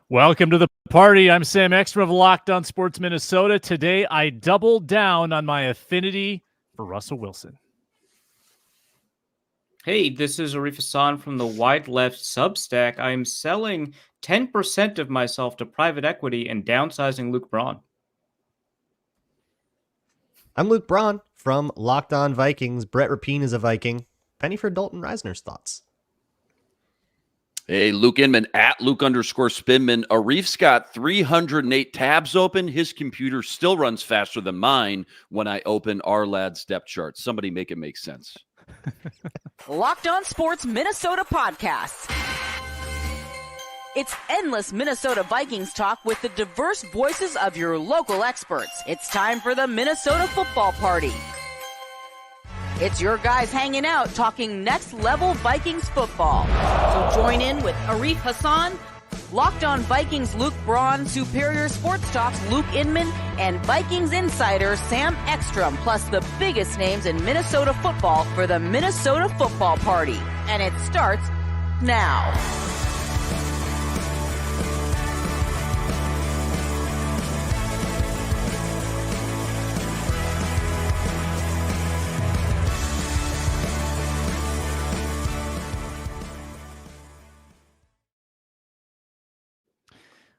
Welcome to the party. I'm Sam Ekstrom of Locked On Sports Minnesota. Today, I doubled down on my affinity for Russell Wilson. Hey, this is Arif Hassan from the Wide Left Substack. I'm selling 10% of myself to private equity and downsizing Luke Braun. I'm Luke Braun from Locked On Vikings. Brett Rapine is a Viking. Penny for Dalton Reisner's thoughts. Hey, Luke Inman at Luke_Spinman. Arif's got 308 tabs open. His computer still runs faster than mine when I open our lad's depth chart. Somebody make it make sense. Locked On Sports Minnesota podcast. It's endless Minnesota Vikings talk with the diverse voices of your local experts. It's time for the Minnesota Football Party. It's your guys hanging out talking next level Vikings football. So join in with Arif Hassan, Locked On Vikings Luke Braun, Superior Sports Talks Luke Inman, and Vikings insider Sam Ekstrom, plus the biggest names in Minnesota football for the Minnesota Football Party. And it starts now.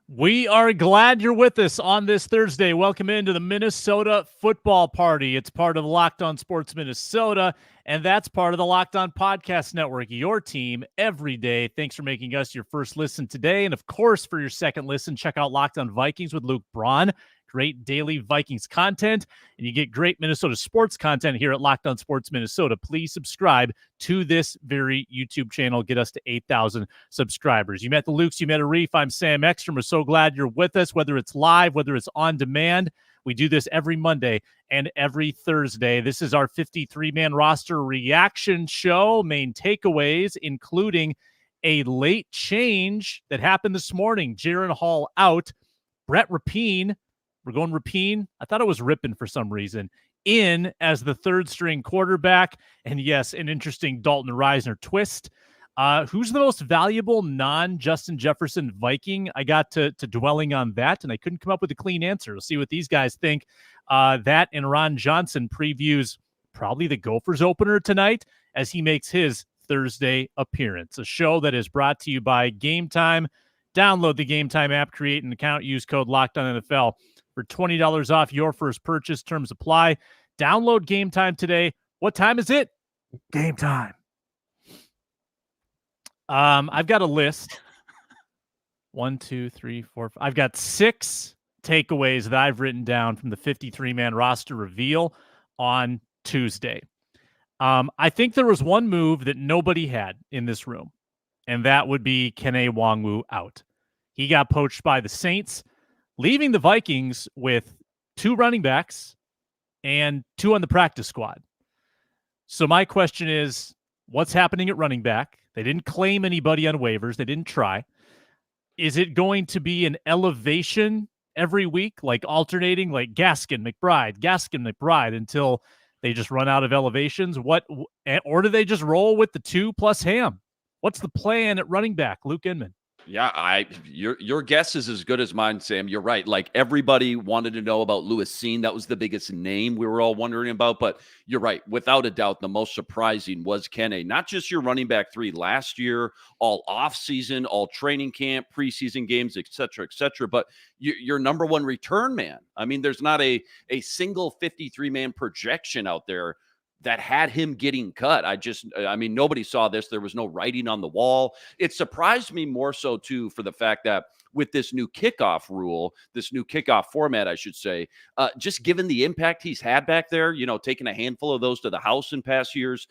We are glad you're with us on this Thursday. Welcome into the Minnesota Football Party. It's part of Locked On Sports Minnesota, and that's part of the Locked On Podcast Network, your team every day. Thanks for making us your first listen today. And of course, for your second listen, check out Locked On Vikings with Luke Braun. Great daily Vikings content, and you get great Minnesota sports content here at Locked On Sports Minnesota. Please subscribe to this very YouTube channel. Get us to 8,000 subscribers. You met the Lukes, you met Arif. I'm Sam Ekstrom. We're so glad you're with us, whether it's live, whether it's on demand. We do this every Monday and every Thursday. This is our 53-man roster reaction show. Main takeaways, including a late change that happened this morning. Jaren Hall out. Brett Rapine, we're going Rapine. I thought it was Rippin for some reason. In as the third string quarterback. And yes, an interesting Dalton Reisner twist. Who's the most valuable non-Justin Jefferson Viking? I got to dwelling on that, and I couldn't come up with a clean answer. We'll see what these guys think. That and Ron Johnson previews probably the Gophers opener tonight as he makes his Thursday appearance. A show that is brought to you by Gametime. Download the Gametime app, create an account, use code LOCKEDONNFL for $20 off your first purchase. Terms apply. Download Gametime today. What time is it? Game time. I've got a list. 1, 2, 3, 4, 5. I've got 6 takeaways that I've written down from the 53-man roster reveal on Tuesday. I think there was one move that nobody had in this room, and that would be Kene Nwangwu out. He got poached by the Saints, leaving the Vikings with 2 running backs and 2 on the practice squad. So my question is, what's happening at running back? They didn't claim anybody on waivers. They didn't try. Is it going to be an elevation every week, like alternating, like Gaskin, McBride, until they just run out of elevations? Or do they just roll with the 2 plus Ham? What's the plan at running back, Luke Inman? Yeah, your guess is as good as mine, Sam. You're right. Like, everybody wanted to know about Lewis Seen. That was the biggest name we were all wondering about. But you're right. Without a doubt, the most surprising was Kene. Not just your running back 3 last year, all offseason, all training camp, preseason games, et cetera, but your number 1 return man. I mean, there's not a single 53-man projection out there that had him getting cut. I mean, nobody saw this. There was no writing on the wall. It surprised me more so, too, for the fact that with this new kickoff rule, this new kickoff format, I should say, just given the impact he's had back there, taking a handful of those to the house in past years,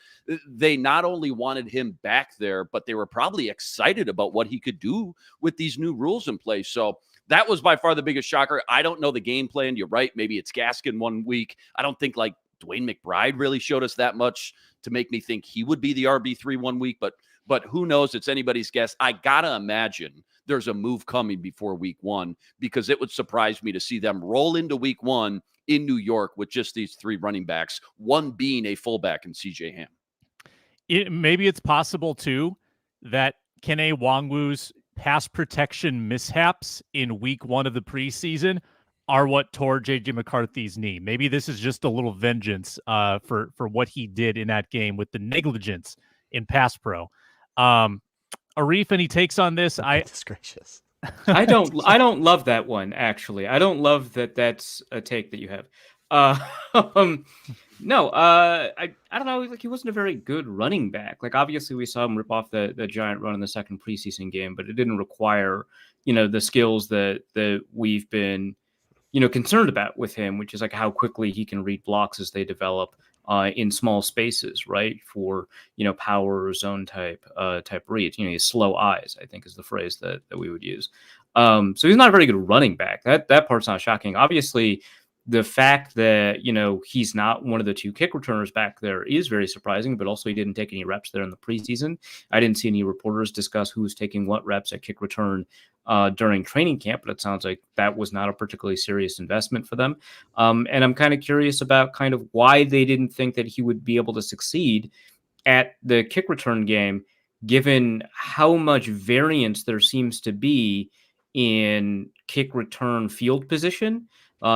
they not only wanted him back there, but they were probably excited about what he could do with these new rules in place. So that was by far the biggest shocker. I don't know the game plan. You're right. Maybe it's Gaskin one week. I don't think Dwayne McBride really showed us that much to make me think he would be the RB3 one week, but who knows? It's anybody's guess. I gotta imagine there's a move coming before week 1, because it would surprise me to see them roll into week 1 in New York with just these 3 running backs, one being a fullback in CJ Ham. Maybe it's possible too that Kene Nwangwu's pass protection mishaps in week 1 of the preseason are what tore J.J. McCarthy's knee. Maybe this is just a little vengeance for what he did in that game with the negligence in pass pro. Arif, any takes on this? Goodness gracious. I don't love that one, actually. I don't love that that's a take that you have. No, I don't know. Like, he wasn't a very good running back. Like, obviously we saw him rip off the giant run in the second preseason game, but it didn't require, the skills that we've been, concerned about with him, which is like how quickly he can read blocks as they develop in small spaces, right? For, power or zone type reads, his slow eyes, I think is the phrase that we would use. So he's not a very good running back. That part's not shocking. Obviously, the fact that, he's not one of the 2 kick returners back there is very surprising, but also he didn't take any reps there in the preseason. I didn't see any reporters discuss who was taking what reps at kick return during training camp, but it sounds like that was not a particularly serious investment for them. And I'm kind of curious about kind of why they didn't think that he would be able to succeed at the kick return game, given how much variance there seems to be in kick return field position.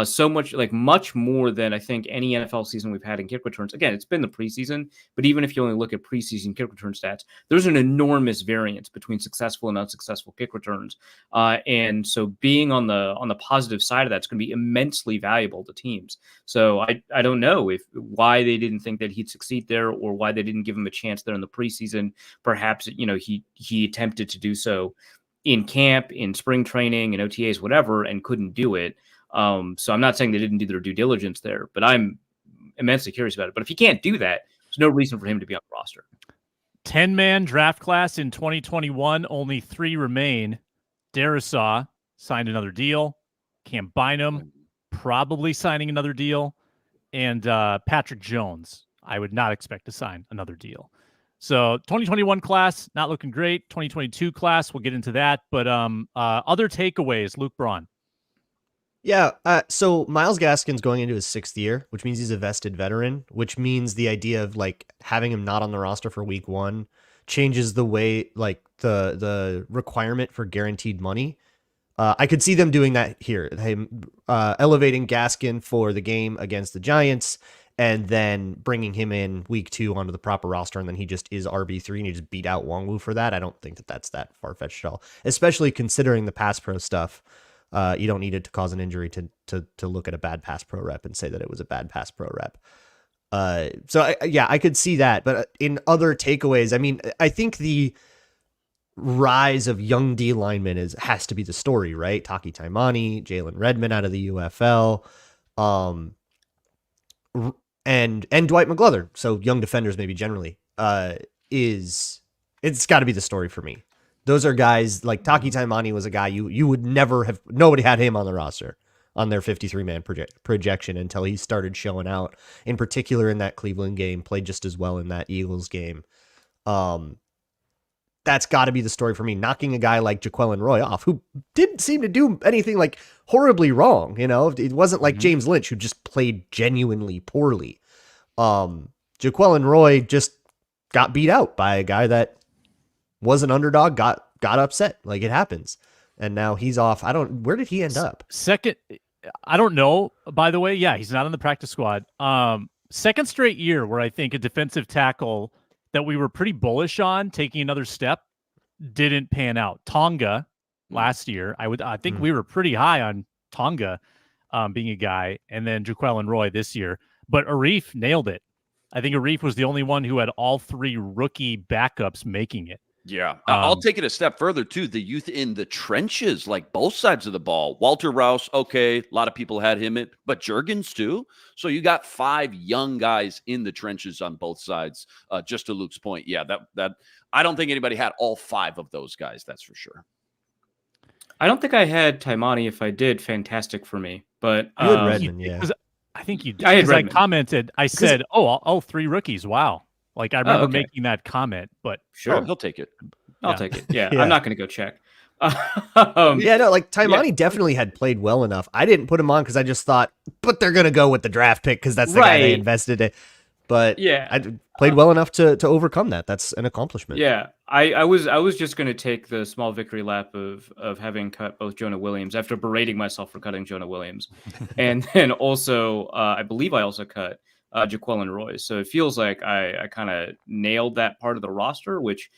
So much, like much more than I think any NFL season we've had in kick returns. Again, it's been the preseason, but even if you only look at preseason kick return stats, there's an enormous variance between successful and unsuccessful kick returns. And so being on the positive side of that's going to be immensely valuable to teams. So I don't know why they didn't think that he'd succeed there, or why they didn't give him a chance there in the preseason. Perhaps, he attempted to do so in camp, in spring training, in OTAs, whatever, and couldn't do it. So I'm not saying they didn't do their due diligence there, but I'm immensely curious about it. But if you can't do that, there's no reason for him to be on the roster. 10-man draft class in 2021, only 3 remain. Darisaw signed another deal. Cam Bynum probably signing another deal. And Patrick Jones, I would not expect to sign another deal. So 2021 class, not looking great. 2022 class, we'll get into that. But other takeaways, Luke Braun. Yeah, so Myles Gaskin's going into his 6th year, which means he's a vested veteran, which means the idea of like having him not on the roster for week 1 changes the way, like the requirement for guaranteed money. I could see them doing that here, elevating Gaskin for the game against the Giants, and then bringing him in week 2 onto the proper roster, and then he just is RB3 and he just beat out Wongwu for that. I don't think that that's that far-fetched at all, especially considering the pass pro stuff. You don't need it to cause an injury to look at a bad pass pro rep and say that it was a bad pass pro rep. So I could see that. But in other takeaways, I mean, I think the rise of young D linemen has to be the story, right? Taki Taimani, Jalen Redmond out of the UFL, and Dwight McGlothern. So young defenders, maybe generally, it's got to be the story for me. Those are guys like Taki Taimani was a guy you would never have, nobody had him on the roster on their 53-man projection until he started showing out, in particular in that Cleveland game, played just as well in that Eagles game. That's got to be the story for me. Knocking a guy like Jaquelin Roy off, who didn't seem to do anything like horribly wrong. It wasn't like James Lynch, who just played genuinely poorly. Jaquelin Roy just got beat out by a guy that was an underdog, got upset. Like, it happens. And now he's off. Where did he end up? Second, I don't know, by the way. Yeah, he's not on the practice squad. Second straight year where I think a defensive tackle that we were pretty bullish on taking another step didn't pan out. Tonga last year, I think we were pretty high on Tonga being a guy, and then Jaquelin Roy this year. But Arif nailed it. I think Arif was the only one who had all 3 rookie backups making it. Yeah. I'll take it a step further, too. The youth in the trenches, like both sides of the ball. Walter Rouse, okay, a lot of people had him in, but Juergens, too. So you got 5 young guys in the trenches on both sides. Just to Luke's point, yeah, that I don't think anybody had all 5 of those guys, that's for sure. I don't think I had Taimani. If I did, fantastic for me. But you had Redmond, yeah. I think you did. I had Redmond. Redmond. I commented, I said, all 3 rookies, wow. Like, I remember making that comment, but sure, he'll take it. I'll take it. Yeah, Yeah. I'm not going to go check. Taimani definitely had played well enough. I didn't put him on because I just thought, but they're going to go with the draft pick because that's the guy they invested in. but Yeah. I played well enough to overcome that. That's an accomplishment. Yeah, I was just going to take the small victory lap of having cut both Jonah Williams after berating myself for cutting Jonah Williams, and then also I believe I also cut Jaquelin Royce. So it feels like I kind of nailed that part of the roster, which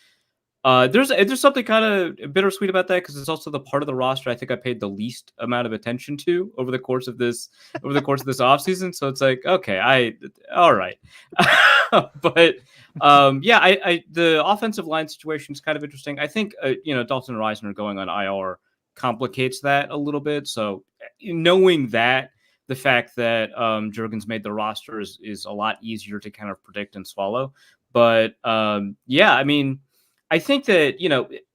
there's something kind of bittersweet about that because it's also the part of the roster I think I paid the least amount of attention to over the course of this offseason. So it's like, okay, all right. But yeah, I the offensive line situation is kind of interesting. I think Dalton Reisner going on IR complicates that a little bit. So knowing that, the fact that Jurgens made the roster is a lot easier to kind of predict and swallow. But yeah, I mean, I think that,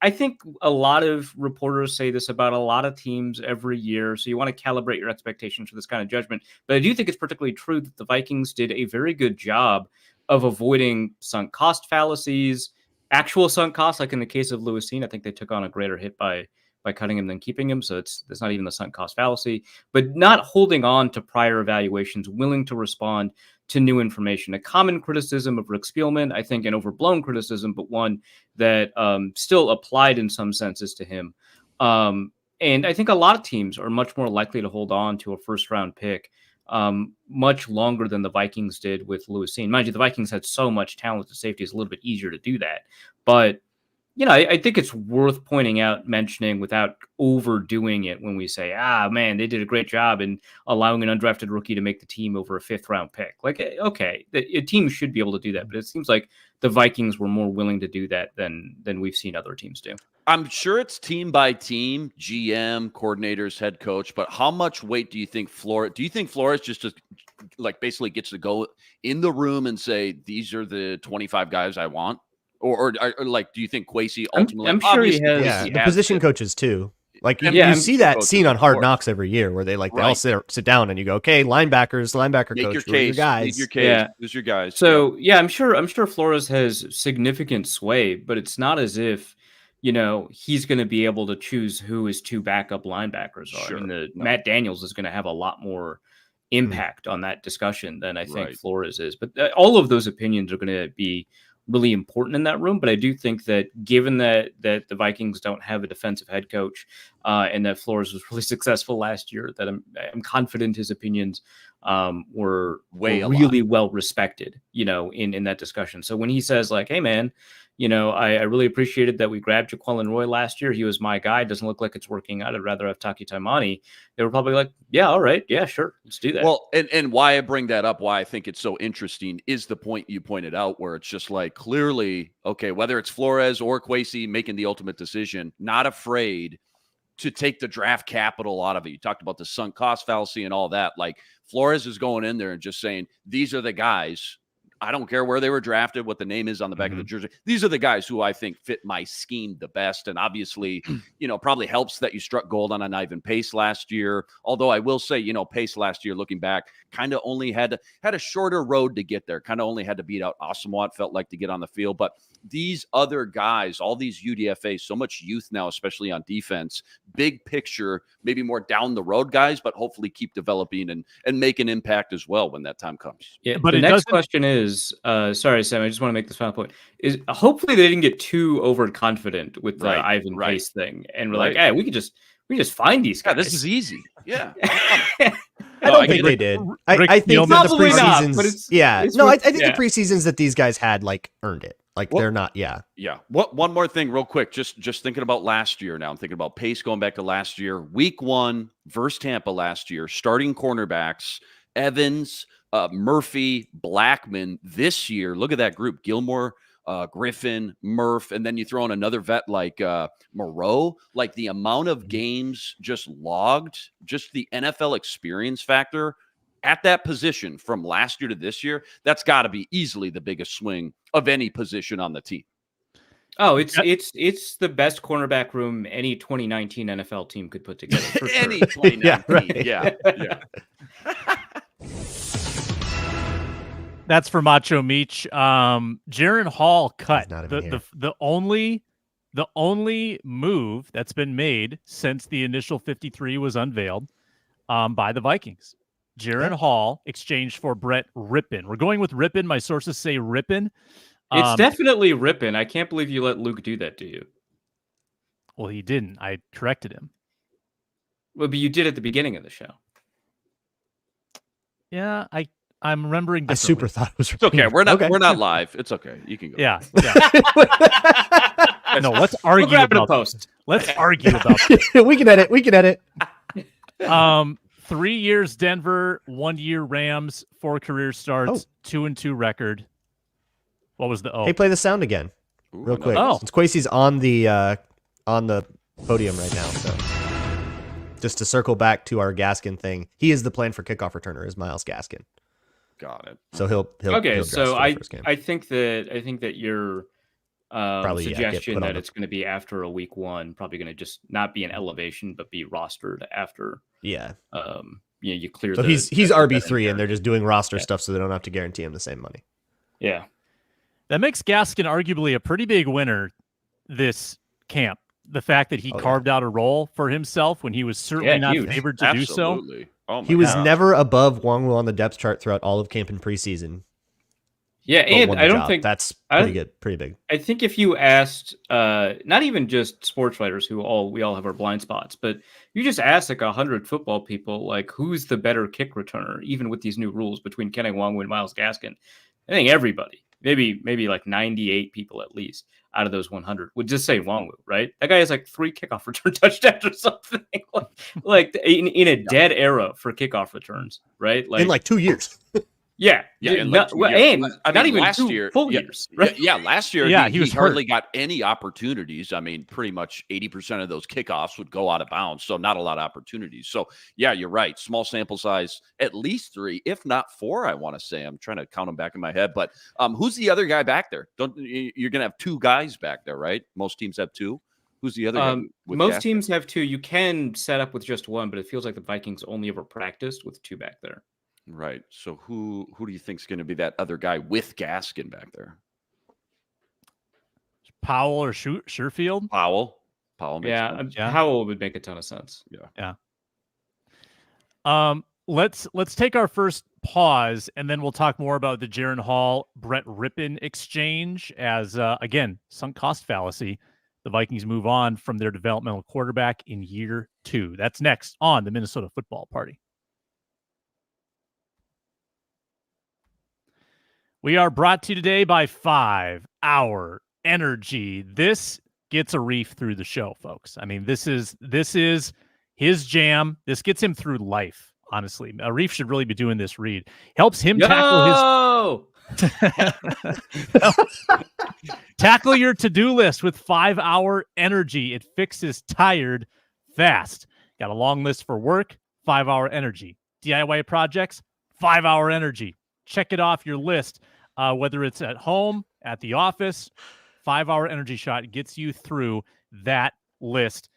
I think a lot of reporters say this about a lot of teams every year. So you want to calibrate your expectations for this kind of judgment. But I do think it's particularly true that the Vikings did a very good job of avoiding sunk cost fallacies, actual sunk costs. Like in the case of Lewis Cine, I think they took on a greater hit by cutting him than keeping him. So it's not even the sunk cost fallacy, but not holding on to prior evaluations, willing to respond to new information. A common criticism of Rick Spielman, I think an overblown criticism, but one that still applied in some senses to him. And I think a lot of teams are much more likely to hold on to a first round pick much longer than the Vikings did with Lewis Cine. Mind you, the Vikings had so much talent at safety, it's a little bit easier to do that. But I think it's worth pointing out, mentioning without overdoing it when we say, man, they did a great job in allowing an undrafted rookie to make the team over a 5th round pick. Like, okay, a team should be able to do that, but it seems like the Vikings were more willing to do that than we've seen other teams do. I'm sure it's team by team, GM, coordinators, head coach, but how much weight do you think Flores just like basically gets to go in the room and say, these are the 25 guys I want? Or like, do you think Kwesi ultimately? I'm sure he has. Yeah, the position coaches too. Like you I'm see that scene on Hard Knocks every year where they all sit down and you go, okay, linebacker Make coach, your case, your guys. your case, yeah. Who's your guys? So yeah, I'm sure Flores has significant sway, but it's not as if he's going to be able to choose who his 2 backup linebackers are. Sure. I mean, Matt Daniels is going to have a lot more impact on that discussion than I think Flores is. But all of those opinions are going to be really important in that room. But I do think that given that the Vikings don't have a defensive head coach and that Flores was really successful last year, that I'm confident his opinions were really well respected, in that discussion. So when he says like, hey man, I really appreciated that we grabbed Jaquelin Roy last year. He was my guy. It doesn't look like it's working out. I'd rather have Taki Taimani. They were probably like, yeah, all right. Yeah, sure. Let's do that. Well, and why I bring that up, why I think it's so interesting is the point you pointed out where it's just like clearly, okay, whether it's Flores or Kwesi making the ultimate decision, not afraid to take the draft capital out of it. You talked about the sunk cost fallacy and all that. Like Flores is going in there and just saying, these are the guys. I don't care where they were drafted, what the name is on the back of the jersey. These are the guys who I think fit my scheme the best. And obviously, probably helps that you struck gold on an Ivan Pace last year. Although I will say, Pace last year, looking back, kind of only had a shorter road to get there. Kind of only had to beat out Asamoah, felt like, to get on the field. But these other guys, all these UDFAs, so much youth now, especially on defense, big picture, maybe more down the road guys, but hopefully keep developing and make an impact as well when that time comes. Yeah, but the next question is, sorry, Sam, I just want to make this final point, is hopefully they didn't get too overconfident with the Ivan Pace thing. And we're like, hey, we can just find these guys. Yeah, this is easy. Yeah. I don't think they did. I think that the preseasons, I think the preseasons that these guys had earned it. They're not, yeah. One more thing real quick, just thinking about last year now. I'm thinking about Pace going back to last year. Week 1 versus Tampa last year, starting cornerbacks, Evans, Murphy, Blackman. This year, look at that group, Gilmore, Griffin, Murph, and then you throw in another vet like Moreau. Like the amount of games just logged, just the NFL experience factor at that position from last year to this year, that's got to be easily the biggest swing of any position on the team. Oh, it's the best cornerback room any 2019 NFL team could put together. For sure. Any 2019, yeah. That's for Macho Meach. Jaren Hall cut the only move that's been made since the initial 53 was unveiled by the Vikings. Jaren Hall exchanged for Brett Rippin. We're going with Rippin. My sources say Rippin. It's definitely Rippin. I can't believe you let Luke do that to you. Well, he didn't. I corrected him. Well, but you did at the beginning of the show. Yeah, I'm remembering I super thought it was It's okay. We're not live. It's okay. You can go. Yeah. No, let's argue grab it in about post. Let's argue about We can edit. 3 years Denver, 1 year Rams, 4 career starts, 2-2 record. What was the Hey, play the sound again, real quick. Oh. Since Kwesi's on the podium right now, so just to circle back to our Gaskin thing, he is the plan for kickoff returner, is Myles Gaskin. Got it. So he'll Okay, dress so for the first game. I think that your Probably, get suggestion put on that the- it's going to be after a week one, probably going to just not be an elevation, but be rostered after. Yeah. You clear. So he's RB3, and they're just doing roster stuff, so they don't have to guarantee him the same money. Yeah. That makes Gaskin arguably a pretty big winner this camp. The fact that he carved out a role for himself when he was certainly not favored to do so. Absolutely. Oh my He was God. never above Wongwu on the depth chart throughout all of camp and preseason. Yeah, but and won the I don't job. think That's pretty good, pretty big. I think if you asked, not even just sports writers we all have our blind spots, but you just asked like 100 football people, like who's the better kick returner, even with these new rules between Kenny Wongwu and Myles Gaskin, I think everybody, maybe like 98 people at least out of those 100 would just say Wongwu, right? That guy has like 3 kickoff return touchdowns or something, like in a dead era for kickoff returns, right? Like In like 2 years. Yeah, and not even last 2 year, full years. Right? Yeah, last year, he was hardly got any opportunities. I mean, pretty much 80% of those kickoffs would go out of bounds, so not a lot of opportunities. So, yeah, you're right. Small sample size, at least 3, if not 4. I want to say. I'm trying to count them back in my head. But who's the other guy back there? You're going to have 2 guys back there, right? Most teams have 2. Who's the other guy? Most teams have 2. You can set up with just 1, but it feels like the Vikings only ever practiced with 2 back there. Right. So who do you think is going to be that other guy with Gaskin back there? Powell or Sherfield? Powell makes sense. Powell would make a ton of sense. Yeah. Let's take our first pause, and then we'll talk more about the Jaren Hall Brett Rippin exchange. As again, sunk cost fallacy. The Vikings move on from their developmental quarterback in year 2. That's next on the Minnesota Football Party. We are brought to you today by 5 Hour Energy. This gets a Reef through the show, folks. I mean, this is his jam. This gets him through life, honestly. A Reef should really be doing this read. Helps him tackle your to-do list with 5 Hour Energy. It fixes tired fast. Got a long list for work? 5 Hour Energy. DIY projects? 5 Hour Energy. Check it off your list, whether it's at home, at the office. 5 Hour Energy Shot gets you through that list.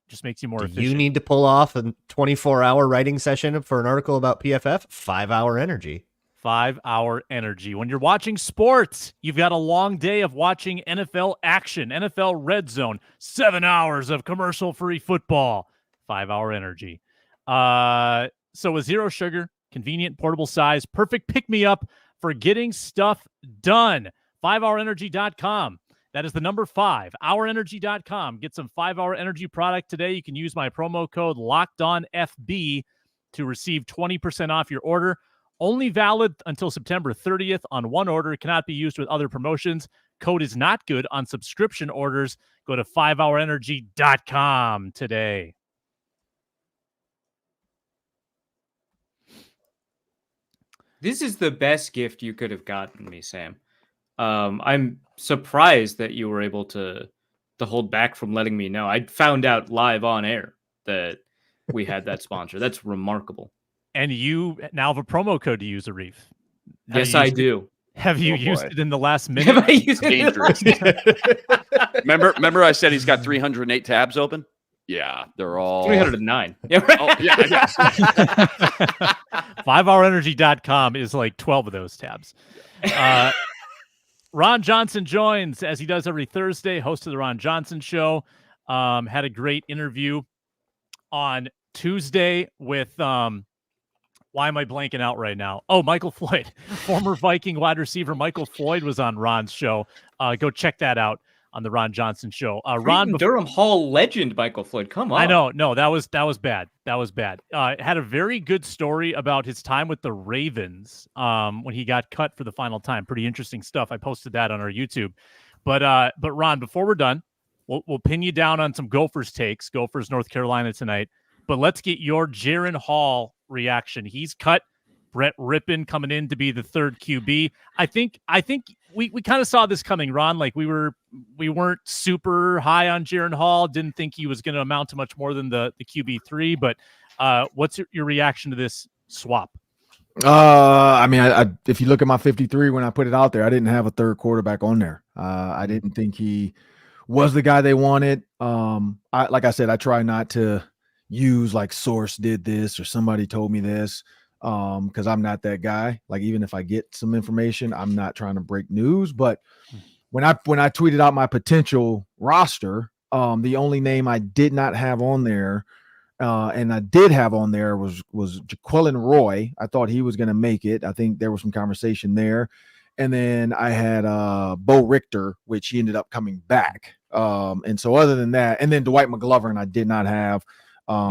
Just makes you more efficient. You need to pull off a 24-hour writing session for an article about PFF? 5 Hour Energy. 5 Hour Energy. When you're watching sports, you've got a long day of watching NFL action, NFL Red Zone, 7 hours of commercial-free football. 5 Hour Energy. So with zero sugar, convenient, portable size, perfect pick-me-up for getting stuff done. 5hourenergy.com. That is the number 5, hourenergy.com. Get some 5 Hour Energy product today. You can use my promo code LOCKEDONFB to receive 20% off your order. Only valid until September 30th on one order. Cannot be used with other promotions. Code is not good on subscription orders. Go to 5hourenergy.com today. This is the best gift you could have gotten me, Sam. I'm surprised that you were able to hold back from letting me know. I found out live on air that we had that sponsor. That's remarkable. And you now have a promo code to use, Arif. Yes, I do. Have you used it in the last minute? Have I used it? Remember I said he's got 308 tabs open? Yeah, they're all 309. Yeah, right. Oh, yeah. 5hourenergy.com is like 12 of those tabs. Ron Johnson joins, as he does every Thursday, host of the Ron Johnson Show. Had a great interview on Tuesday with Why am I blanking out right now? Oh, Michael Floyd, former Viking wide receiver Michael Floyd was on Ron's show. Go check that out on the Ron Johnson show. Ron, Durham Hall legend Michael Floyd. Come on. I know. No, that was bad. That was bad. Had a very good story about his time with the Ravens when he got cut for the final time. Pretty interesting stuff. I posted that on our YouTube. But Ron, before we're done, we'll pin you down on some Gophers takes. Gophers, North Carolina tonight. But let's get your Jaren Hall reaction. He's cut. Brett Rippon coming in to be the third QB. I think we kind of saw this coming, Ron. Like we weren't super high on Jaren Hall. Didn't think he was going to amount to much more than the QB3. But what's your reaction to this swap? I mean, if you look at my 53 when I put it out there, I didn't have a third quarterback on there. I didn't think he was the guy they wanted. Like I said, I try not to use like source did this or somebody told me this. Because I'm not that guy. Like even if I get some information, I'm not trying to break news. But when I tweeted out my potential roster, the only name I did not have on there, and I did have on there was Jaquelin Roy. I thought he was going to make it. I think there was some conversation there. And then I had Bo Richter, which he ended up coming back. And so other than that, and then Dwight McGlover, I did not have.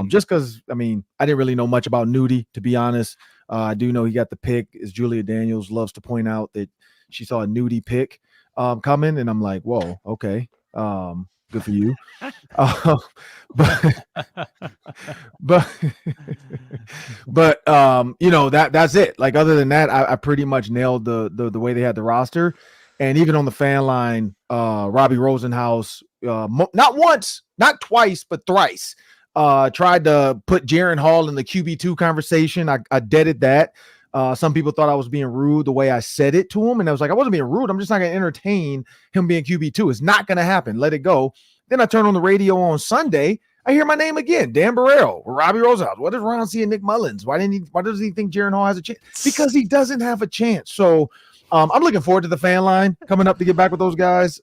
Just because, I mean, I didn't really know much about Nudie, to be honest. I do know he got the pick, as Julia Daniels loves to point out that she saw a Nudie pick coming, and I'm like, whoa, okay, good for you. But you know, that's it. Like other than that, I pretty much nailed the way they had the roster, and even on the fan line, Robbie Rosenhaus, not once, not twice, but thrice. Tried to put Jaren Hall in the QB2 conversation. I deaded that. Some people thought I was being rude the way I said it to him. And I was like, I wasn't being rude. I'm just not going to entertain him being QB2. It's not going to happen. Let it go. Then I turn on the radio on Sunday. I hear my name again. Dan Barrero, Robbie Rosenhaus. What does Ron see in Nick Mullins? Why does he think Jaren Hall has a chance? Because he doesn't have a chance. So I'm looking forward to the fan line coming up to get back with those guys.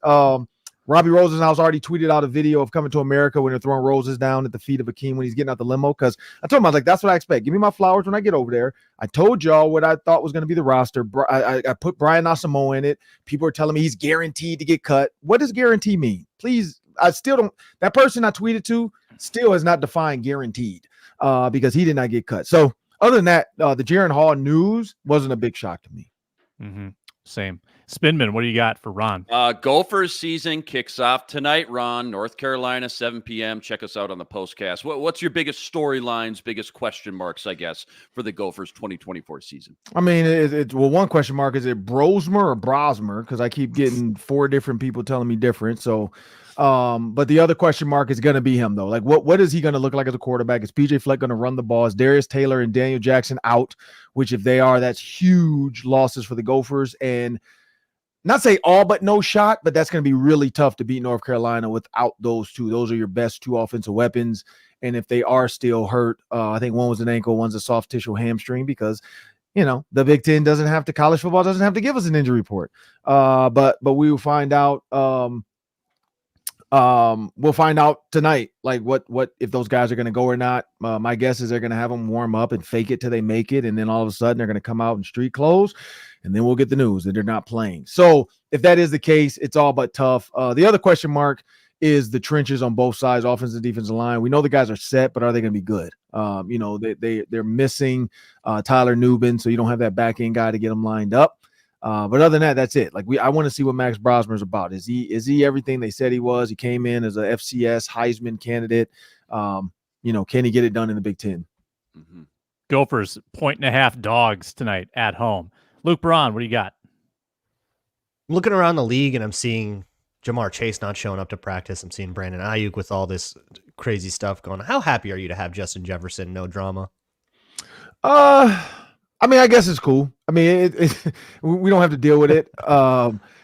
Robbie Rosenhaus already tweeted out a video of Coming to America when they're throwing roses down at the feet of Akeem when he's getting out the limo. Because I told him, I was like, that's what I expect. Give me my flowers when I get over there. I told y'all what I thought was going to be the roster. I put Brian Asamoah in it. People are telling me he's guaranteed to get cut. What does guarantee mean? Please, I still don't. That person I tweeted to still has not defined guaranteed because he did not get cut. So other than that, the Jaren Hall news wasn't a big shock to me. Mm-hmm. Same. Spinman, what do you got for Ron? Gophers season kicks off tonight, Ron. North Carolina, 7 p.m. Check us out on the postcast. What's your biggest storylines, biggest question marks, I guess, for the Gophers 2024 season? I mean, well, one question mark, is it Brosmer or Brosmer? Because I keep getting 4 different people telling me different. So, but the other question mark is going to be him, though. Like, what is he going to look like as a quarterback? Is PJ Fleck going to run the ball? Is Darius Taylor and Daniel Jackson out? Which, if they are, that's huge losses for the Gophers. And not say all but no shot, but that's going to be really tough to beat North Carolina without those two. Those are your best 2 offensive weapons. And if they are still hurt, I think one was an ankle, one's a soft tissue hamstring because, you know, the Big Ten college football doesn't have to give us an injury report. But we will find out. We'll find out tonight, like what if those guys are going to go or not. My guess is they're going to have them warm up and fake it till they make it, and then all of a sudden they're going to come out in street clothes, and then we'll get the news that they're not playing. So if that is the case, it's all but tough. The other question mark is the trenches on both sides, offensive and defensive line. We know the guys are set, but are they going to be good? You know, they're missing Tyler Nubin, so you don't have that back end guy to get them lined up. But other than that, that's it. Like I want to see what Max Brosmer is about. Is he everything they said he was? He came in as a FCS Heisman candidate. You know, can he get it done in the Big Ten? Mm-hmm. Gophers 1.5 dogs tonight at home. Luke Braun, what do you got? I'm looking around the league and I'm seeing Jamar Chase not showing up to practice. I'm seeing Brandon Ayuk with all this crazy stuff going on. How happy are you to have Justin Jefferson? No drama. I mean, I guess it's cool. I mean, we don't have to deal with it.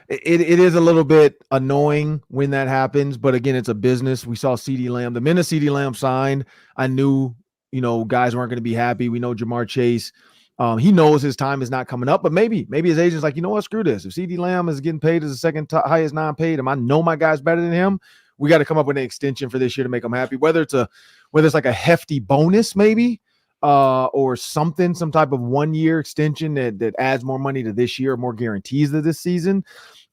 It is a little bit annoying when that happens, but again, it's a business. We saw CeeDee Lamb. The minute CeeDee Lamb signed, I knew, you know, guys weren't going to be happy. We know Jamar Chase. He knows his time is not coming up, but maybe his agent's like, you know what, screw this. If CeeDee Lamb is getting paid as the second highest non-paid, and I know my guy's better than him, we got to come up with an extension for this year to make him happy. Whether it's like a hefty bonus, maybe. or something, some type of 1-year extension that adds more money to this year, more guarantees to this season.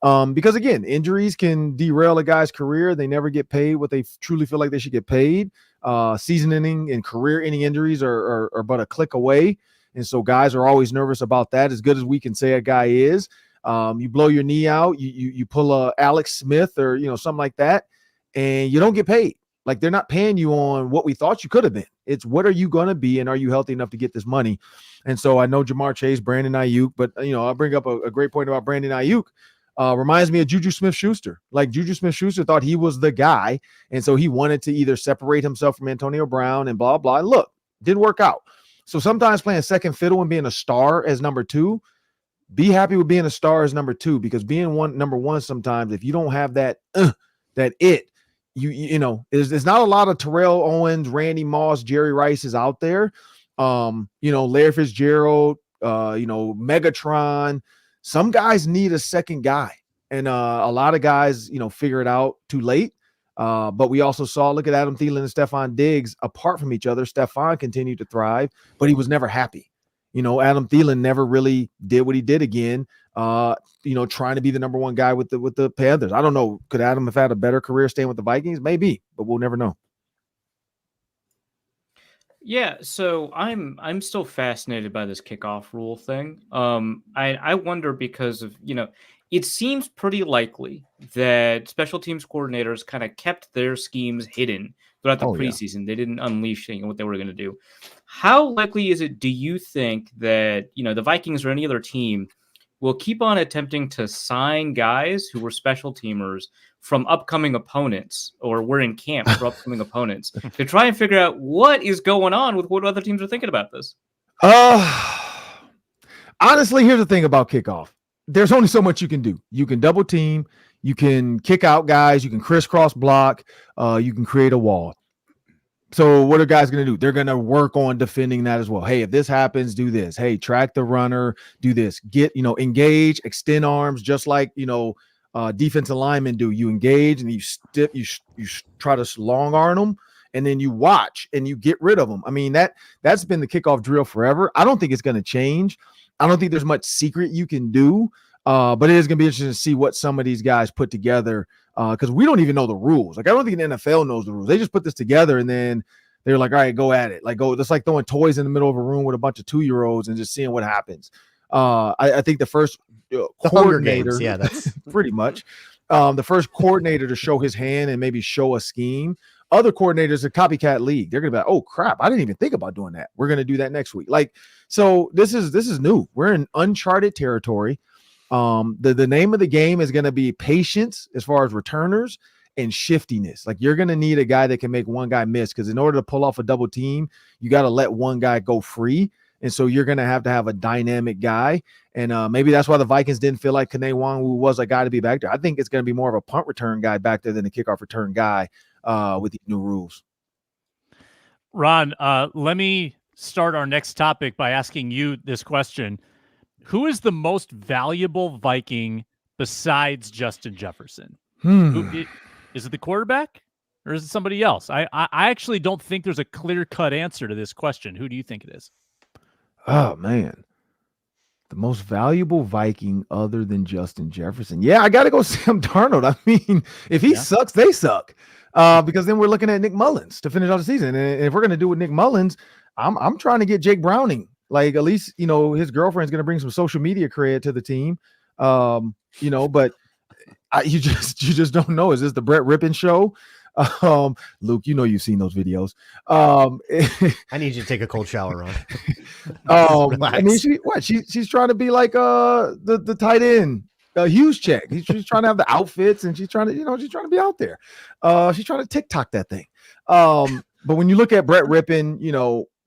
Because again, injuries can derail a guy's career. They never get paid what they truly feel like they should get paid. Season-ending and career-ending injuries are but a click away. And so guys are always nervous about that. As good as we can say a guy is, you blow your knee out, you pull a Alex Smith or, something like that, and you don't get paid. Like, they're not paying you on what we thought you could have been. It's what are you going to be, and are you healthy enough to get this money? And so I know Jamar Chase, Brandon Ayuk, but, I'll bring up a great point about Brandon Ayuk. Reminds me of Juju Smith-Schuster. Like, Juju Smith-Schuster thought he was the guy, and so he wanted to either separate himself from Antonio Brown and blah, blah. And look, didn't work out. So sometimes playing second fiddle and being a star as number two, be happy with being a star as number two, because being number one sometimes, if you don't have that there's not a lot of Terrell Owens, Randy Moss, Jerry Rice's out there. Larry Fitzgerald, Megatron. Some guys need a second guy, and a lot of guys, figure it out too late. But we also saw, look at Adam Thielen and Stephon Diggs apart from each other. Stephon continued to thrive, but he was never happy. Adam Thielen never really did what he did again. Trying to be the number one guy with the Panthers. I don't know. Could Adam have had a better career staying with the Vikings? Maybe, but we'll never know. Yeah, so I'm still fascinated by this kickoff rule thing. I wonder because of, it seems pretty likely that special teams coordinators kind of kept their schemes hidden throughout the preseason. Yeah. They didn't unleash what they were going to do. How likely is it, do you think, that, the Vikings or any other team will keep on attempting to sign guys who were special teamers from upcoming opponents, or were in camp for upcoming opponents, to try and figure out what is going on with what other teams are thinking about this? Honestly, here's the thing about kickoff. There's only so much you can do. You can double team, you can kick out guys, you can crisscross block, you can create a wall. So what are guys going to do? They're going to work on defending that as well. Hey, if this happens, do this. Hey, track the runner, do this. Get, engage, extend arms, just like, defensive linemen do. You engage and you try to long arm them, and then you watch and you get rid of them. I mean, that's been the kickoff drill forever. I don't think it's going to change. I don't think there's much secret you can do, but it is going to be interesting to see what some of these guys put together, because we don't even know the rules. Like, I don't think the NFL knows the rules. They just put this together, and then they're like, all right, go at it. Like, go. It's like throwing toys in the middle of a room with a bunch of 2-year-olds and just seeing what happens. I think the first coordinator, Games. Yeah, that's pretty much the first coordinator to show his hand and maybe show a scheme. Other coordinators, a copycat league, they're gonna be like, oh crap, I didn't even think about doing that. We're gonna do that next week. Like, so this is new. We're in uncharted territory. The name of the game is gonna be patience as far as returners and shiftiness. Like, you're gonna need a guy that can make one guy miss, because in order to pull off a double team, you got to let one guy go free. And so you're going to have a dynamic guy. And maybe that's why the Vikings didn't feel like Kene Nwangwu was a guy to be back there. I think it's going to be more of a punt return guy back there than a kickoff return guy with these new rules. Ron, let me start our next topic by asking you this question. Who is the most valuable Viking besides Justin Jefferson? Is it the quarterback, or is it somebody else? I actually don't think there's a clear-cut answer to this question. Who do you think it is? Oh, man. The most valuable Viking other than Justin Jefferson. Yeah, I got to go Sam Darnold. I mean, if he sucks, they suck. Because then we're looking at Nick Mullins to finish out the season. And if we're going to do with Nick Mullins, I'm trying to get Jake Browning. Like, at least, his girlfriend's going to bring some social media cred to the team. But you just don't know. Is this the Brett Rippon show? Luke, you've seen those videos. I need you to take a cold shower, Ron. I mean, she's trying to be like the tight end, Hughes check. She's trying to have the outfits, and she's trying to be out there. She's trying to TikTok that thing. But when you look at Brett Rippon,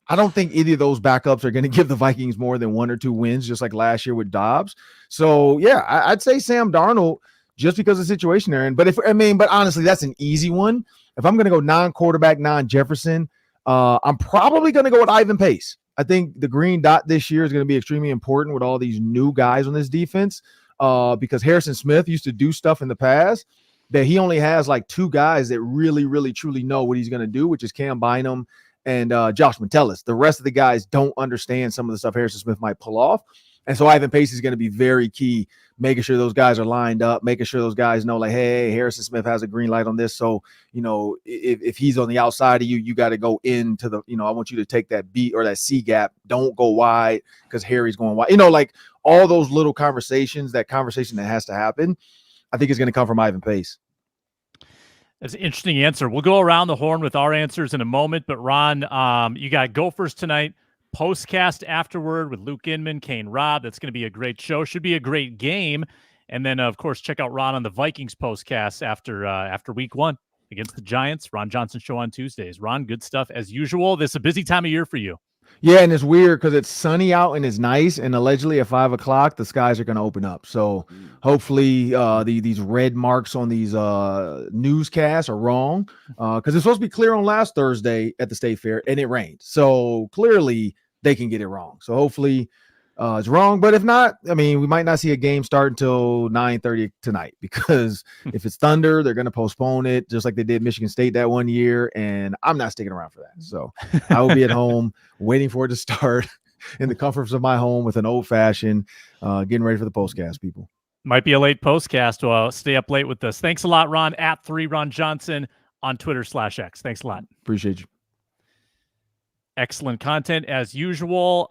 I don't think either of those backups are going to give the Vikings more than 1 or 2 wins, just like last year with Dobbs. So yeah, I'd say Sam Darnold, just because of the situation they're in. But but honestly, that's an easy one. If I'm going to go non-quarterback, non-Jefferson, I'm probably going to go with Ivan Pace. I think the green dot this year is going to be extremely important with all these new guys on this defense, because Harrison Smith used to do stuff in the past that he only has like 2 guys that really, really, truly know what he's going to do, which is Cam Bynum and Josh Metellus. The rest of the guys don't understand some of the stuff Harrison Smith might pull off. And so Ivan Pace is going to be very key, making sure those guys are lined up, making sure those guys know, like, hey, Harrison Smith has a green light on this. So, if he's on the outside of you, you got to go into the, I want you to take that B or that C gap. Don't go wide because Harry's going wide. Like all those little conversations, that conversation that has to happen, I think is going to come from Ivan Pace. That's an interesting answer. We'll go around the horn with our answers in a moment. But Ron, you got Gophers tonight. Postcast afterward with Luke Inman, Kane Robb. That's going to be a great show. Should be a great game. And then, of course, check out Ron on the Vikings postcast after week 1 against the Giants. Ron Johnson show on Tuesdays. Ron, good stuff as usual. This is a busy time of year for you. Yeah, and it's weird because it's sunny out and it's nice, and allegedly at 5 o'clock the skies are going to open up. So hopefully these red marks on these newscasts are wrong because it's supposed to be clear on last Thursday at the State Fair, and it rained. So clearly they can get it wrong. So hopefully it's wrong. But if not, we might not see a game start until 9:30 tonight because if it's thunder, they're going to postpone it just like they did Michigan State that one year. And I'm not sticking around for that. So I will be at home waiting for it to start in the comforts of my home with an old fashioned, getting ready for the postcast, people. Might be a late postcast. Well, stay up late with us. Thanks a lot, Ron. At 3 Ron Johnson on Twitter/X. Thanks a lot. Appreciate you. Excellent content as usual.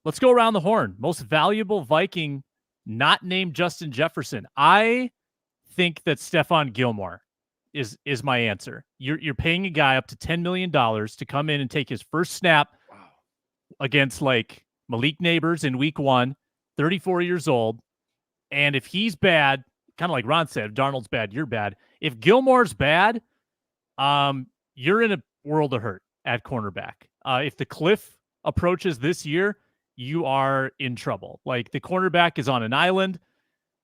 Let's go around the horn. Most valuable Viking not named Justin Jefferson. I think that Stephon Gilmore is my answer. You're paying a guy up to $10 million to come in and take his first snap against like Malik Neighbors in week 1, 34 years old. And if he's bad, kind of like Ron said, if Darnold's bad, you're bad. If Gilmore's bad, you're in a world of hurt at cornerback. If the cliff approaches this year, you are in trouble. Like, the cornerback is on an island,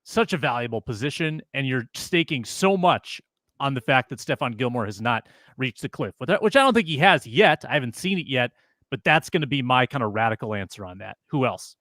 such a valuable position, and you're staking so much on the fact that Stephon Gilmore has not reached the cliff, which I don't think he has yet. I haven't seen it yet, but that's going to be my kind of radical answer on that. Who else?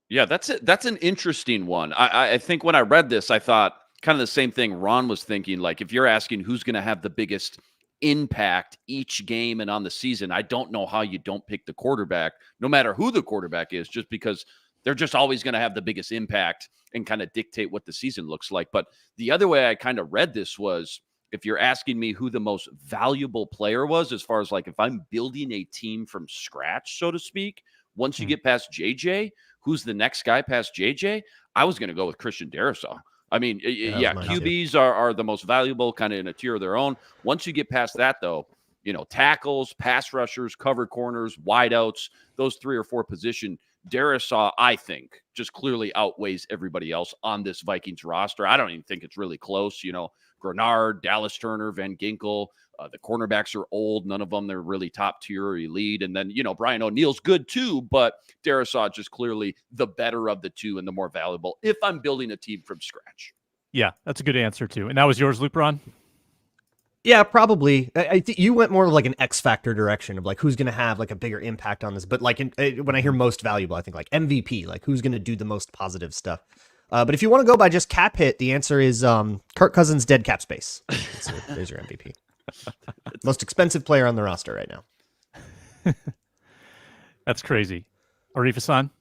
Yeah, that's it. That's an interesting one. I think when I read this, I thought kind of the same thing Ron was thinking. Like, if you're asking who's going to have the biggest impact each game and on the season, I don't know how you don't pick the quarterback, no matter who the quarterback is, just because they're just always going to have the biggest impact and kind of dictate what the season looks like. But the other way I kind of read this was, if you're asking me who the most valuable player was, as far as like if I'm building a team from scratch, so to speak, once you get past JJ, who's the next guy past JJ? I was going to go with Christian Darrisaw. QBs are the most valuable, kind of in a tier of their own. Once you get past that, though, tackles, pass rushers, cover corners, wideouts, those 3 or 4 position, Darrisaw, I think, just clearly outweighs everybody else on this Vikings roster. I don't even think it's really close. Grenard, Dallas Turner, Van Ginkel, the cornerbacks are old. None of them, they're really top tier or elite. And then, Brian O'Neill's good too, but Darrisaw just clearly the better of the two and the more valuable if I'm building a team from scratch. Yeah, that's a good answer too. And that was yours, Luke Ron? Yeah, probably. I think you went more like an X factor direction of like who's going to have like a bigger impact on this. But like when I hear most valuable, I think like MVP, like who's going to do the most positive stuff. But if you want to go by just cap hit, the answer is Kirk Cousins' dead cap space. There's your MVP. Most expensive player on the roster right now. That's crazy. Arif Hassan?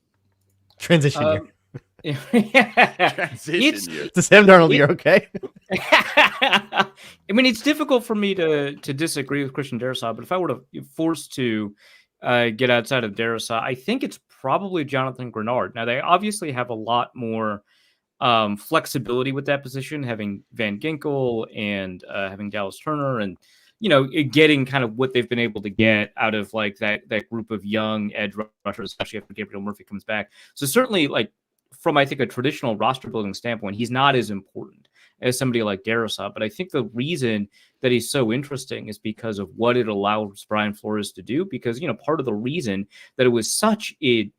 Transition year. Transition year. To Sam Darnold, you're okay? It's difficult for me to disagree with Christian Darrisaw, but if I were to forced to get outside of Darrisaw, I think it's probably Jonathan Grenard. Now, they obviously have a lot more flexibility with that position, having Van Ginkel and having Dallas Turner and, getting kind of what they've been able to get out of like that group of young edge rushers, especially after Gabriel Murphy comes back. So certainly, like, from, I think, a traditional roster building standpoint, he's not as important as somebody like Darrisaw. But I think the reason that he's so interesting is because of what it allows Brian Flores to do. Because, part of the reason that it was such an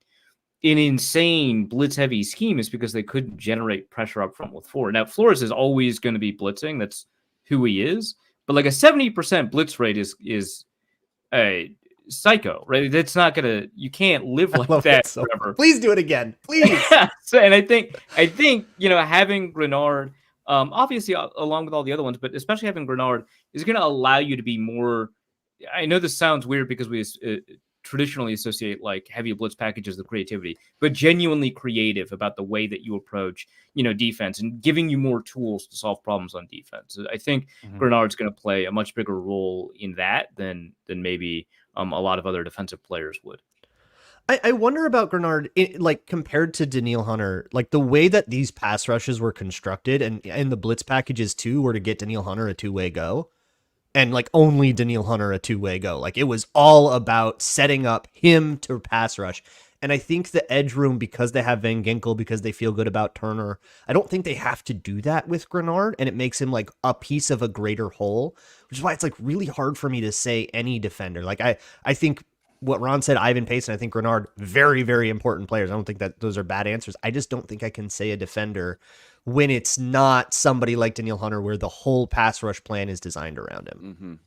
insane blitz-heavy scheme is because they couldn't generate pressure up front with Flores. Now, Flores is always going to be blitzing. That's who he is. But like a 70% blitz rate is a psycho, right? That's not gonna. You can't live like that forever. Please do it again, please. And I think having Grenard, obviously along with all the other ones, but especially having Grenard is going to allow you to be more I know this sounds weird because we traditionally associate like heavy blitz packages with creativity, but genuinely creative about the way that you approach, defense and giving you more tools to solve problems on defense. I think Grenard's going to play a much bigger role in that than maybe a lot of other defensive players would. I wonder about Grenard, like compared to Danielle Hunter, like the way that these pass rushes were constructed and the blitz packages too were to get Danielle Hunter a two-way go. And like only Danielle Hunter a two-way go. Like it was all about setting up him to pass rush. And I think the edge room, because they have Van Ginkel, because they feel good about Turner, I don't think they have to do that with Grenard. And it makes him like a piece of a greater whole, which is why it's like really hard for me to say any defender. Like I think what Ron said, Ivan Pace, and I think Grenard, very, very important players. I don't think that those are bad answers. I just don't think I can say a defender when it's not somebody like Danielle Hunter where the whole pass rush plan is designed around him.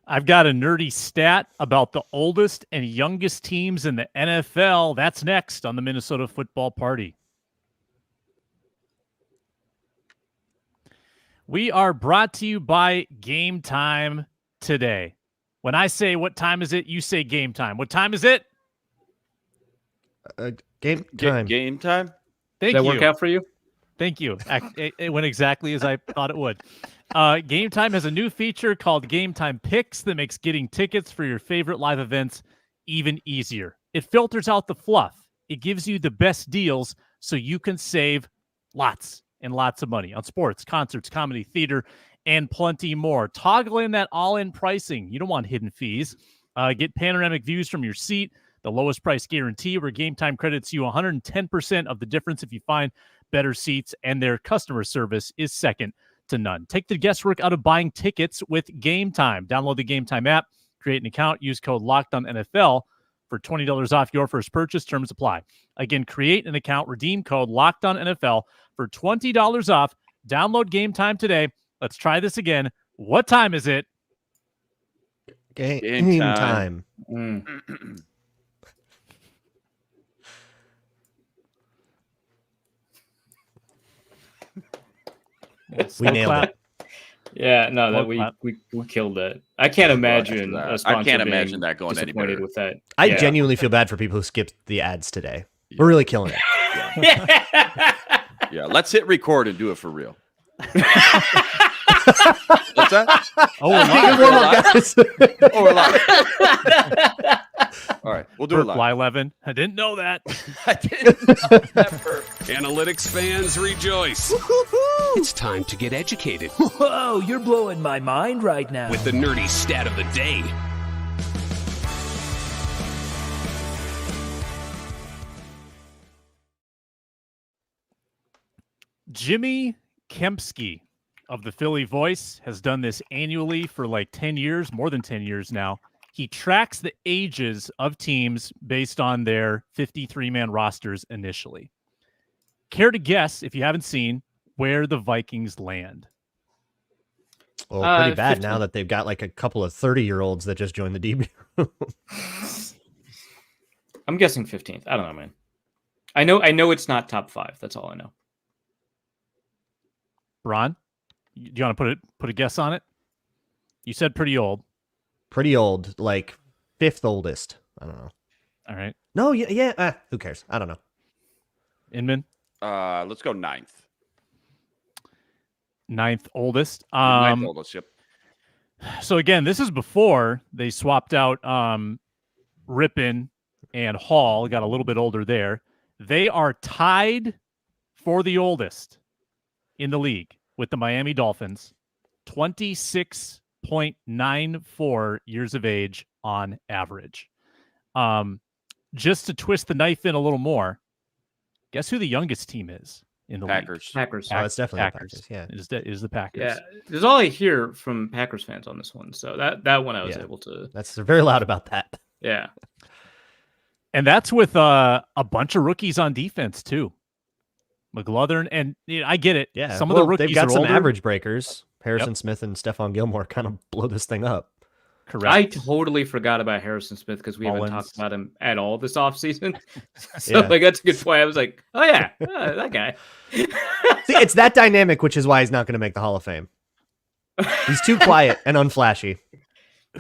I've got a nerdy stat about the oldest and youngest teams in the NFL. That's next on the Minnesota Football Party. We are brought to you by Gametime today. When I say what time is it, you say game time. What time is it? Game time. Game time? Thank Did that you. work out for you? Thank you. It went exactly as I thought it would. Gametime has a new feature called Gametime Picks that makes getting tickets for your favorite live events even easier. It filters out the fluff. It gives you the best deals so you can save lots and lots of money on sports, concerts, comedy, theater, and plenty more. Toggle in that all-in pricing. You don't want hidden fees. Get panoramic views from your seat, the lowest price guarantee, where Gametime credits you 110% of the difference if you find better seats, and their customer service is second to none. Take the guesswork out of buying tickets with Gametime. Download the Gametime app, create an account, use code LOCKEDONNFL for $20 off your first purchase. Terms apply. Again, create an account, redeem code LOCKEDONNFL for $20 off. Download Gametime today. Let's try this again. What time is it? Game time. We nailed it. Yeah, no, that we killed it. I can't imagine. I can't imagine that going any better. With that. I genuinely feel bad for people who skipped the ads today. We're really killing it. Yeah, let's hit record and do it for real. What's that? Oh, we're live. Oh, we're live. All right, we'll do it live. Fly 11. I didn't know that. I didn't know that. Analytics fans rejoice. It's time to get educated. Whoa, you're blowing my mind right now. With the nerdy stat of the day. Jimmy Kempski of the Philly Voice has done this annually for like 10 years, more than 10 years now. He tracks the ages of teams based on their 53-man rosters initially. Care to guess, if you haven't seen, where the Vikings land? Well, pretty bad 15. Now that they've got like a couple of 30-year-olds that just joined the DB. I'm guessing 15th. I don't know, man. I know it's not top 5. That's all I know. Ron, do you want to put a guess on it? You said pretty old. Pretty old, like 5th oldest. I don't know. All right. No, yeah. Who cares? I don't know. Inman? Let's go 9th. 9th oldest. 9th oldest, yep. So again, this is before they swapped out Rippon and Hall, got a little bit older there. They are tied for the oldest in the league with the Miami Dolphins, 26.94 years of age on average. Just to twist the knife in a little more, guess who the youngest team is in the Packers. league? Packers. Oh, it's definitely Packers. the Packers. Yeah, It is the Packers. Yeah, there's all I hear from Packers fans on this one. So that one I was able to. They're very loud about that. Yeah, and that's with a bunch of rookies on defense too. McLaurin, and I get it. Yeah, some of the rookies they've got are some older. average breakers. Harrison Smith and Stephon Gilmore kind of blow this thing up. Correct. I totally forgot about Harrison Smith because we haven't talked about him at all this offseason. So Yeah. like that's a good point. I was like, oh yeah, that guy. See, it's that dynamic, which is why he's not going to make the Hall of Fame. He's too quiet and unflashy.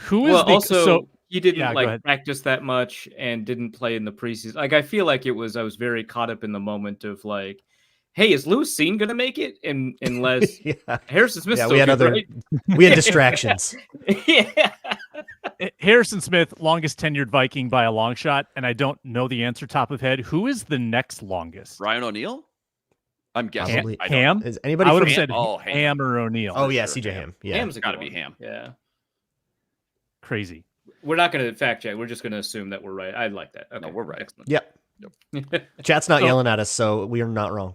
Who is Well, the also so? he didn't Yeah, go ahead. practice that much and didn't play in the preseason. Like I feel like I was very caught up in the moment of like, hey, is Lewis Seen gonna make it? And unless Yeah. Harrison Smith's Yeah, still we had good, other right? we had distractions. Yeah. Harrison Smith, longest tenured Viking by a long shot, and I don't know the answer top of head. Who is the next longest? Ryan O'Neal? I'm guessing. Probably I don't Ham? know. Is anybody I would from have said Ham Ham or O'Neal. Oh yeah, sure, CJ Ham. Ham. Yeah. Ham's a Gotta good be one. Ham. Yeah. Crazy. We're not going to fact check. We're just going to assume that we're right. I like that. Okay. No, we're right. Excellent. Yep. Chat's not So- yelling at us, so we are not wrong.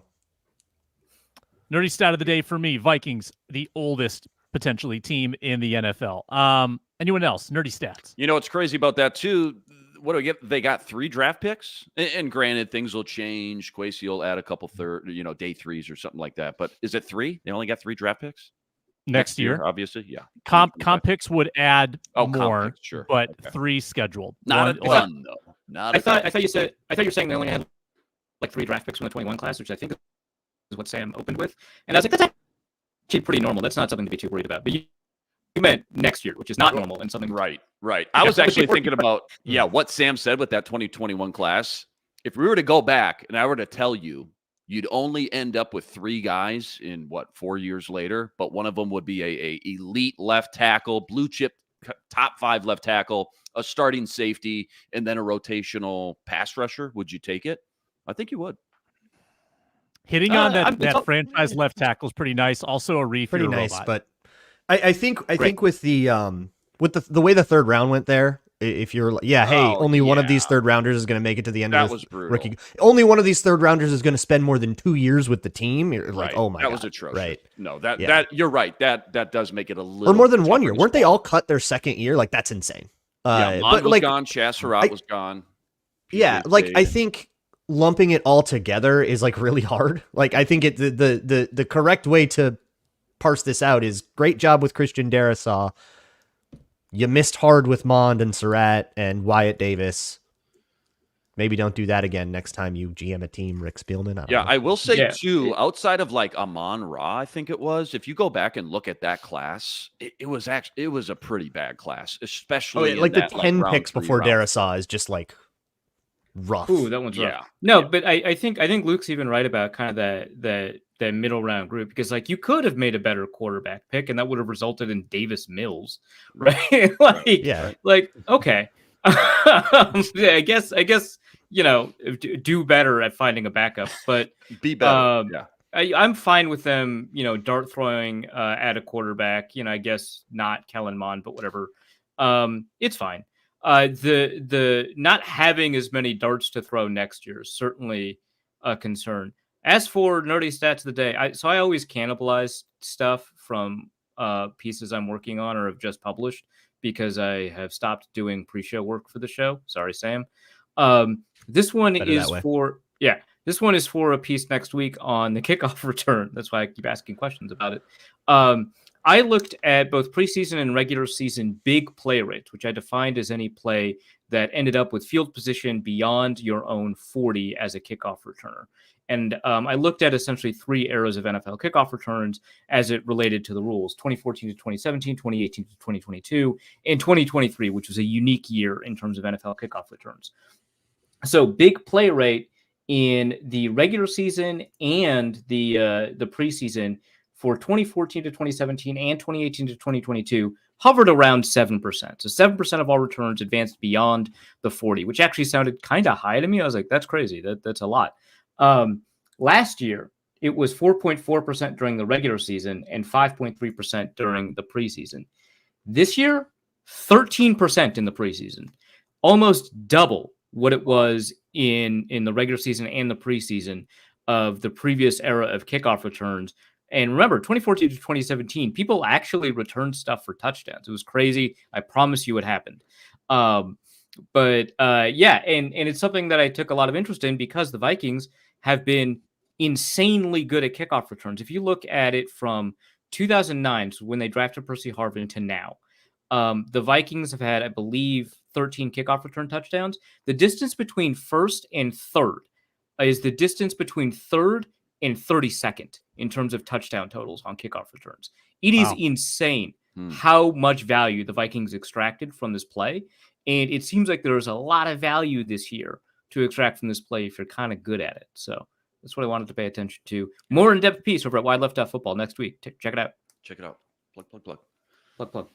Nerdy stat of the day for me: Vikings, the oldest potentially team in the NFL. Anyone else? Nerdy stats. You know what's crazy about that too? What do we get? They got 3 draft picks, and granted, things will change. Kwesi will add a couple day 3s or something like that. But is it 3? They only got 3 draft picks Next year, obviously. Yeah, comp picks would add comp more, picks, sure, but okay. 3 scheduled. Not One- a ton though. Not. I thought you were saying they only had like 3 draft picks from the 21 class, which I think is what Sam opened with. And I was like, that's actually pretty normal. That's not something to be too worried about. But you meant next year, which is not normal and something. Right. I was actually thinking about what Sam said with that 2021 class. If we were to go back and I were to tell you, you'd only end up with 3 guys in 4 years later, but one of them would be a elite left tackle, blue chip top 5 left tackle, a starting safety, and then a rotational pass rusher. Would you take it? I think you would. Hitting on that franchise left tackle is pretty nice. Also a reef. Pretty nice, but I think with the way the third round went there, if you're only one of these third rounders is going to make it to the end of this rookie. Only one of these third rounders is going to spend more than 2 years with the team. You're like, oh my god, that was atrocious. Right? No, that you're right. That does make it a little or more than 1 year. Weren't they all cut their second year? Like that's insane. Mond but was like gone. Chasserat was gone. Yeah, like I think lumping it all together is like really hard. Like I think the correct way to parse this out is great job with Christian Darrisaw. You missed hard with Mond and Surratt and Wyatt Davis. Maybe don't do that again next time you GM a team, Rick Spielman. I will say too, outside of like Amon Ra, I think it was, if you go back and look at that class, it was a pretty bad class, especially like the 10 round picks 3, before round Darrisaw is just like rough. Ooh, that one's rough. Yeah. No, but I think Luke's even right about kind of that middle round group, because like you could have made a better quarterback pick and that would have resulted in Davis Mills, right? Like okay. I guess do better at finding a backup, but be better. I'm fine with them, dart throwing at a quarterback. I guess not Kellen Mond, but whatever. It's fine. The not having as many darts to throw next year is certainly a concern. As for nerdy stats of the day, I always cannibalize stuff from pieces I'm working on or have just published, because I have stopped doing pre-show work for the show. Sorry, Sam. This one is for a piece next week on the kickoff return. That's why I keep asking questions about it. I looked at both preseason and regular season big play rates, which I defined as any play that ended up with field position beyond your own 40 as a kickoff returner. And I looked at essentially 3 eras of NFL kickoff returns as it related to the rules: 2014 to 2017, 2018 to 2022, and 2023, which was a unique year in terms of NFL kickoff returns. So big play rate in the regular season and the preseason for 2014 to 2017 and 2018 to 2022 hovered around 7%. So 7% of all returns advanced beyond the 40, which actually sounded kind of high to me. I was like, that's crazy. That's a lot. Last year, it was 4.4% during the regular season and 5.3% during the preseason. This year, 13% in the preseason, almost double what it was in the regular season and the preseason of the previous era of kickoff returns. And remember, 2014 to 2017, people actually returned stuff for touchdowns. It was crazy. I promise you it happened. And it's something that I took a lot of interest in because the Vikings have been insanely good at kickoff returns. If you look at it from 2009, so when they drafted Percy Harvin, to now, the Vikings have had, I believe, 13 kickoff return touchdowns. The distance between first and third is the distance between third and 32nd in terms of touchdown totals on kickoff returns. It is insane. how much value the Vikings extracted from this play. And it seems like there's a lot of value this year to extract from this play if you're kind of good at it. So that's what I wanted to pay attention to. More in-depth piece over at Wide Left Football next week. Check it out. Check it out. Plug.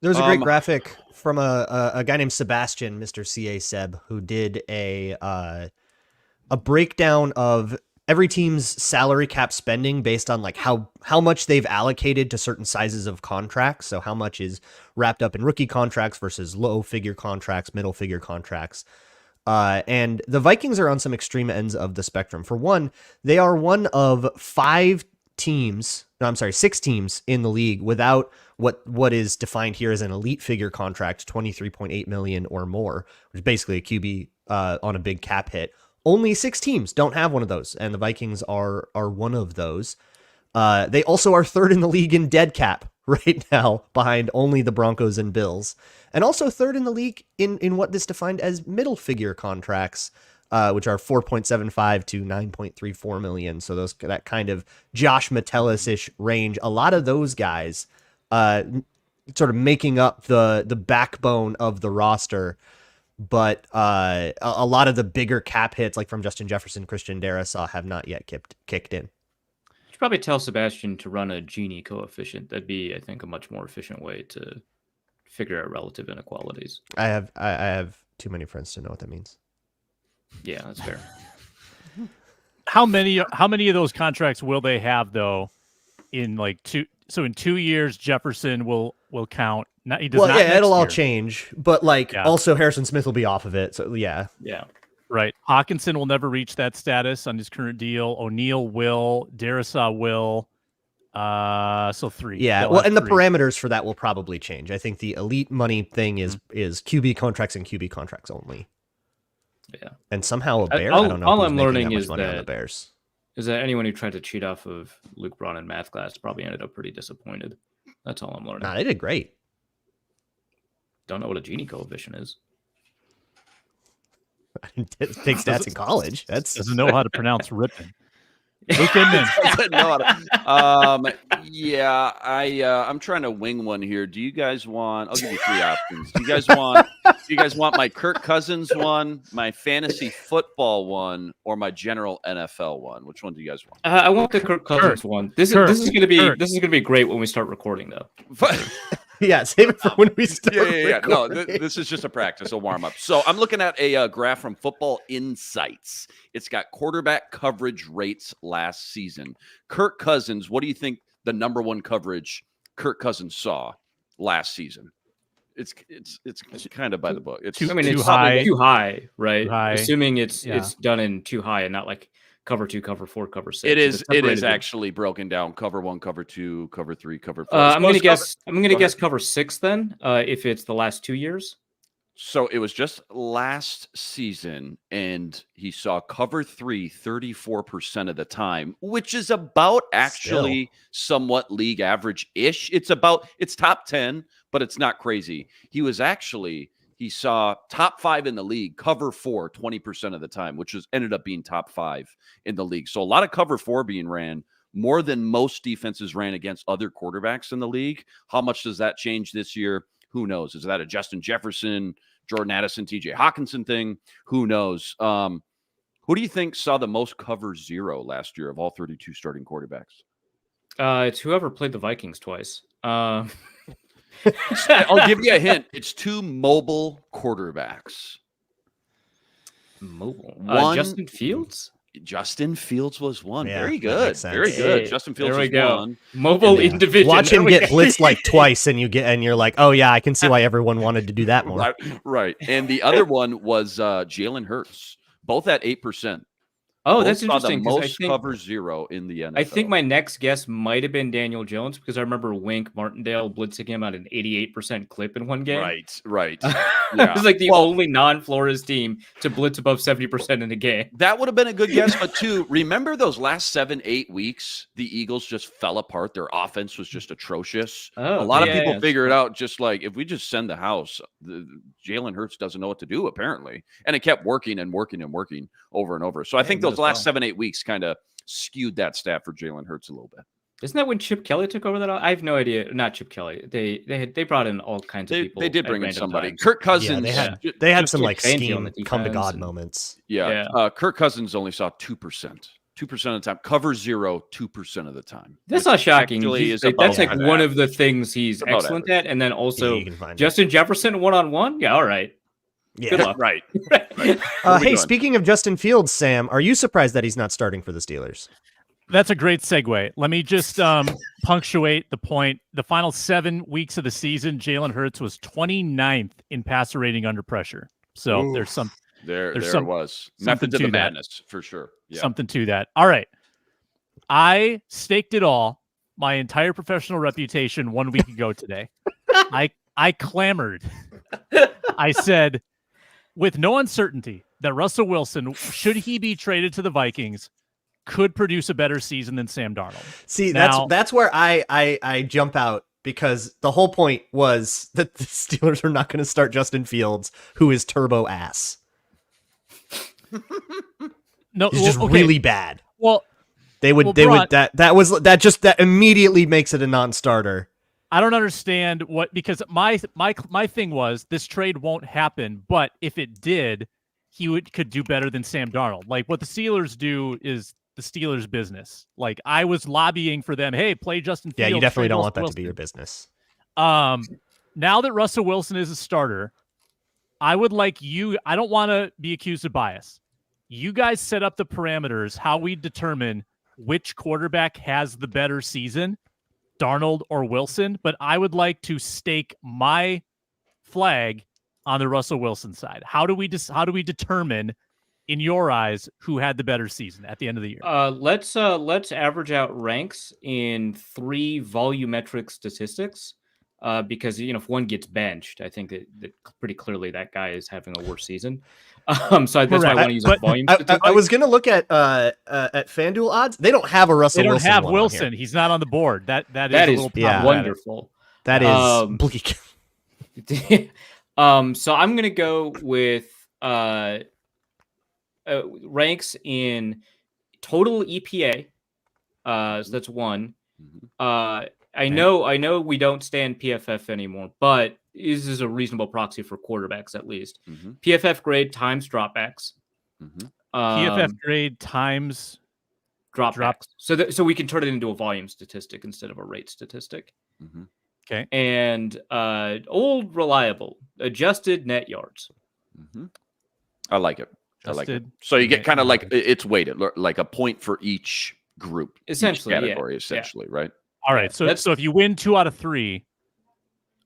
There's a great graphic from a guy named Sebastian, Mr. CA Seb, who did a breakdown of every team's salary cap spending based on like how much they've allocated to certain sizes of contracts. So how much is wrapped up in rookie contracts versus low figure contracts, middle figure contracts. And the Vikings are on some extreme ends of the spectrum. For one, they are one of 6 teams in the league without what is defined here as an elite figure contract, $23.8 million or more, which is basically a QB on a big cap hit. Only 6 teams don't have one of those, and the Vikings are one of those. They also are 3rd in the league in dead cap right now, behind only the Broncos and Bills, and also 3rd in the league in what is defined as middle figure contracts, which are 4.75 to 9.34 million. So that kind of Josh Metellus-ish range. A lot of those guys sort of making up the backbone of the roster. But a lot of the bigger cap hits, like from Justin Jefferson, Christian Darrisaw, have not yet kicked in. You should probably tell Sebastian to run a Gini coefficient. That'd be, I think, a much more efficient way to figure out relative inequalities. I have too many friends to know what that means. Yeah, that's fair. How many of those contracts will they have though? In like 2 years, Jefferson will count. It'll all change, but also Harrison Smith will be off of it. So yeah, right. Hawkinson will never reach that status on his current deal. O'Neal will. Darrisaw will. So 3. Yeah, well, and the parameters for that will probably change. I think the elite money thing is QB contracts and QB contracts only. Yeah, and somehow a Bear. I don't know. All I'm learning is money on the Bears. Is that anyone who tried to cheat off of Luke Braun in math class probably ended up pretty disappointed. That's all I'm learning. Nah, they did great. Don't know what a Gini coefficient is. I didn't take stats in college. Doesn't know how to pronounce Ripon. Luke Inman. I'm trying to wing one here. Do you guys want? I'll give you 3 options. Do you guys want my Kirk Cousins one, my fantasy football one, or my general NFL one? Which one do you guys want? I want the Kirk Cousins one. This is going to be great when we start recording though. Yeah, save it for when we start. Yeah. No, this is just a practice, a warm up. So I'm looking at a graph from Football Insights. It's got quarterback coverage rates last season. Kirk Cousins, what do you think the number 1 coverage Kirk Cousins saw last season? It's kind of by the book. It's too high, right? High. Assuming it's done in too high and not like cover 2, cover 4, cover 6. It is actually broken down: cover 1, cover 2, cover 3, cover 4. I'm going to guess cover 6 then, if it's the last 2 years. So it was just last season, and he saw cover 3 34% of the time, which is about actually somewhat league average-ish. It's top 10, but it's not crazy. He saw top 5 in the league, cover 4 20% of the time, which ended up being top 5 in the league. So a lot of cover 4 being ran, more than most defenses ran against other quarterbacks in the league. How much does that change this year? Who knows? Is that a Justin Jefferson, Jordan Addison, TJ Hawkinson thing? Who knows? Who do you think saw the most cover 0 last year of all 32 starting quarterbacks? It's whoever played the Vikings twice. I'll give you a hint. It's 2 mobile quarterbacks. Mobile. One, Justin Fields? Justin Fields was one. Yeah, Very good. Very good. Justin Fields was one. Mobile in division. Watch him get blitzed like twice, and you're like, oh yeah, I can see why everyone wanted to do that more. Right. And the other one was Jalen Hurts, both at 8%. Oh, Both that's saw interesting. the most cover 0 in the NFL. I think my next guess might have been Daniel Jones because I remember Wink Martindale blitzing him at an 88% clip in one game. Right. It was like the only non-Flores team to blitz above 70% in a game. That would have been a good guess, but too, remember those last 7-8 weeks, the Eagles just fell apart. Their offense was just atrocious. A lot of people figured out just like, if we just send the house, Jalen Hurts doesn't know what to do, apparently. And it kept working and working and working over and over. So I think those last 7-8 weeks kind of skewed that stat for Jalen Hurts a little bit. Isn't that when Chip Kelly took over that? I have no idea. Not Chip Kelly. They brought in all kinds of people. They did at bring in random somebody. times. Kirk Cousins. They had Just some Vic like Fangio on the scheme come to defense God and- moments. Yeah. Kirk Cousins only saw 2%. 2% of the time. Cover 0, 2% of the time. That's which not shocking. actually is That's above like average. one of the things he's About excellent average. at. And then also you can find it. Justin Jefferson one-on-one. Yeah, all right. Yeah. Good luck. Right. Hey, doing? speaking of Justin Fields, Sam, are you surprised that he's not starting for the Steelers? That's a great segue. Let me just punctuate the point. The final 7 weeks of the season, Jalen Hurts was 29th in passer rating under pressure. So Oof. there's some There some- was. something Method to the to that. madness, for sure. Yeah. something to that. All right. I staked it all, my entire professional reputation 1 week ago today. I clamored. I said, with no uncertainty, that Russell Wilson, should he be traded to the Vikings, could produce a better season than Sam Darnold. See, Now- that's where I jump out, because the whole point was that the Steelers are not going to start Justin Fields, who is turbo ass. No, He's just okay. really bad. Well, They would Well, they Bron- would that immediately makes it a non-starter. I don't understand because my thing was this trade won't happen, but if it did, could do better than Sam Darnold. Like what the Steelers do is the Steelers' business. Like I was lobbying for them, hey, play Justin Yeah, Fields. you definitely trade don't want Russell that to be your Wilson. business. Now that Russell Wilson is a starter, I would like you. I don't want to be accused of bias. You guys set up the parameters how we determine which quarterback has the better season, Darnold or Wilson. But I would like to stake my flag on the Russell Wilson side. How do we determine, in your eyes, who had the better season at the end of the year? Let's average out ranks in 3 volumetric statistics. Because if one gets benched, I think that pretty clearly that guy is having a worse season. So that's why I want to use a volume statistic. I was gonna look at FanDuel odds. They don't have a Russell They don't Wilson. have one on Wilson. here. He's not on the board. That is That a is little problematic. wonderful. That is bleak. So I'm gonna go with ranks in total EPA. So that's 1. I know we don't stand PFF anymore, but this is a reasonable proxy for quarterbacks at least. PFF grade times dropbacks. PFF grade times dropbacks. So we can turn it into a volume statistic instead of a rate statistic. Okay. And old reliable adjusted net yards. I like it. I like it. Adjusted So you get net kind of like yards. it's weighted, like a point for each group, Essentially, each yeah. category, essentially, right? All right. So that's- if you win 2 out of 3,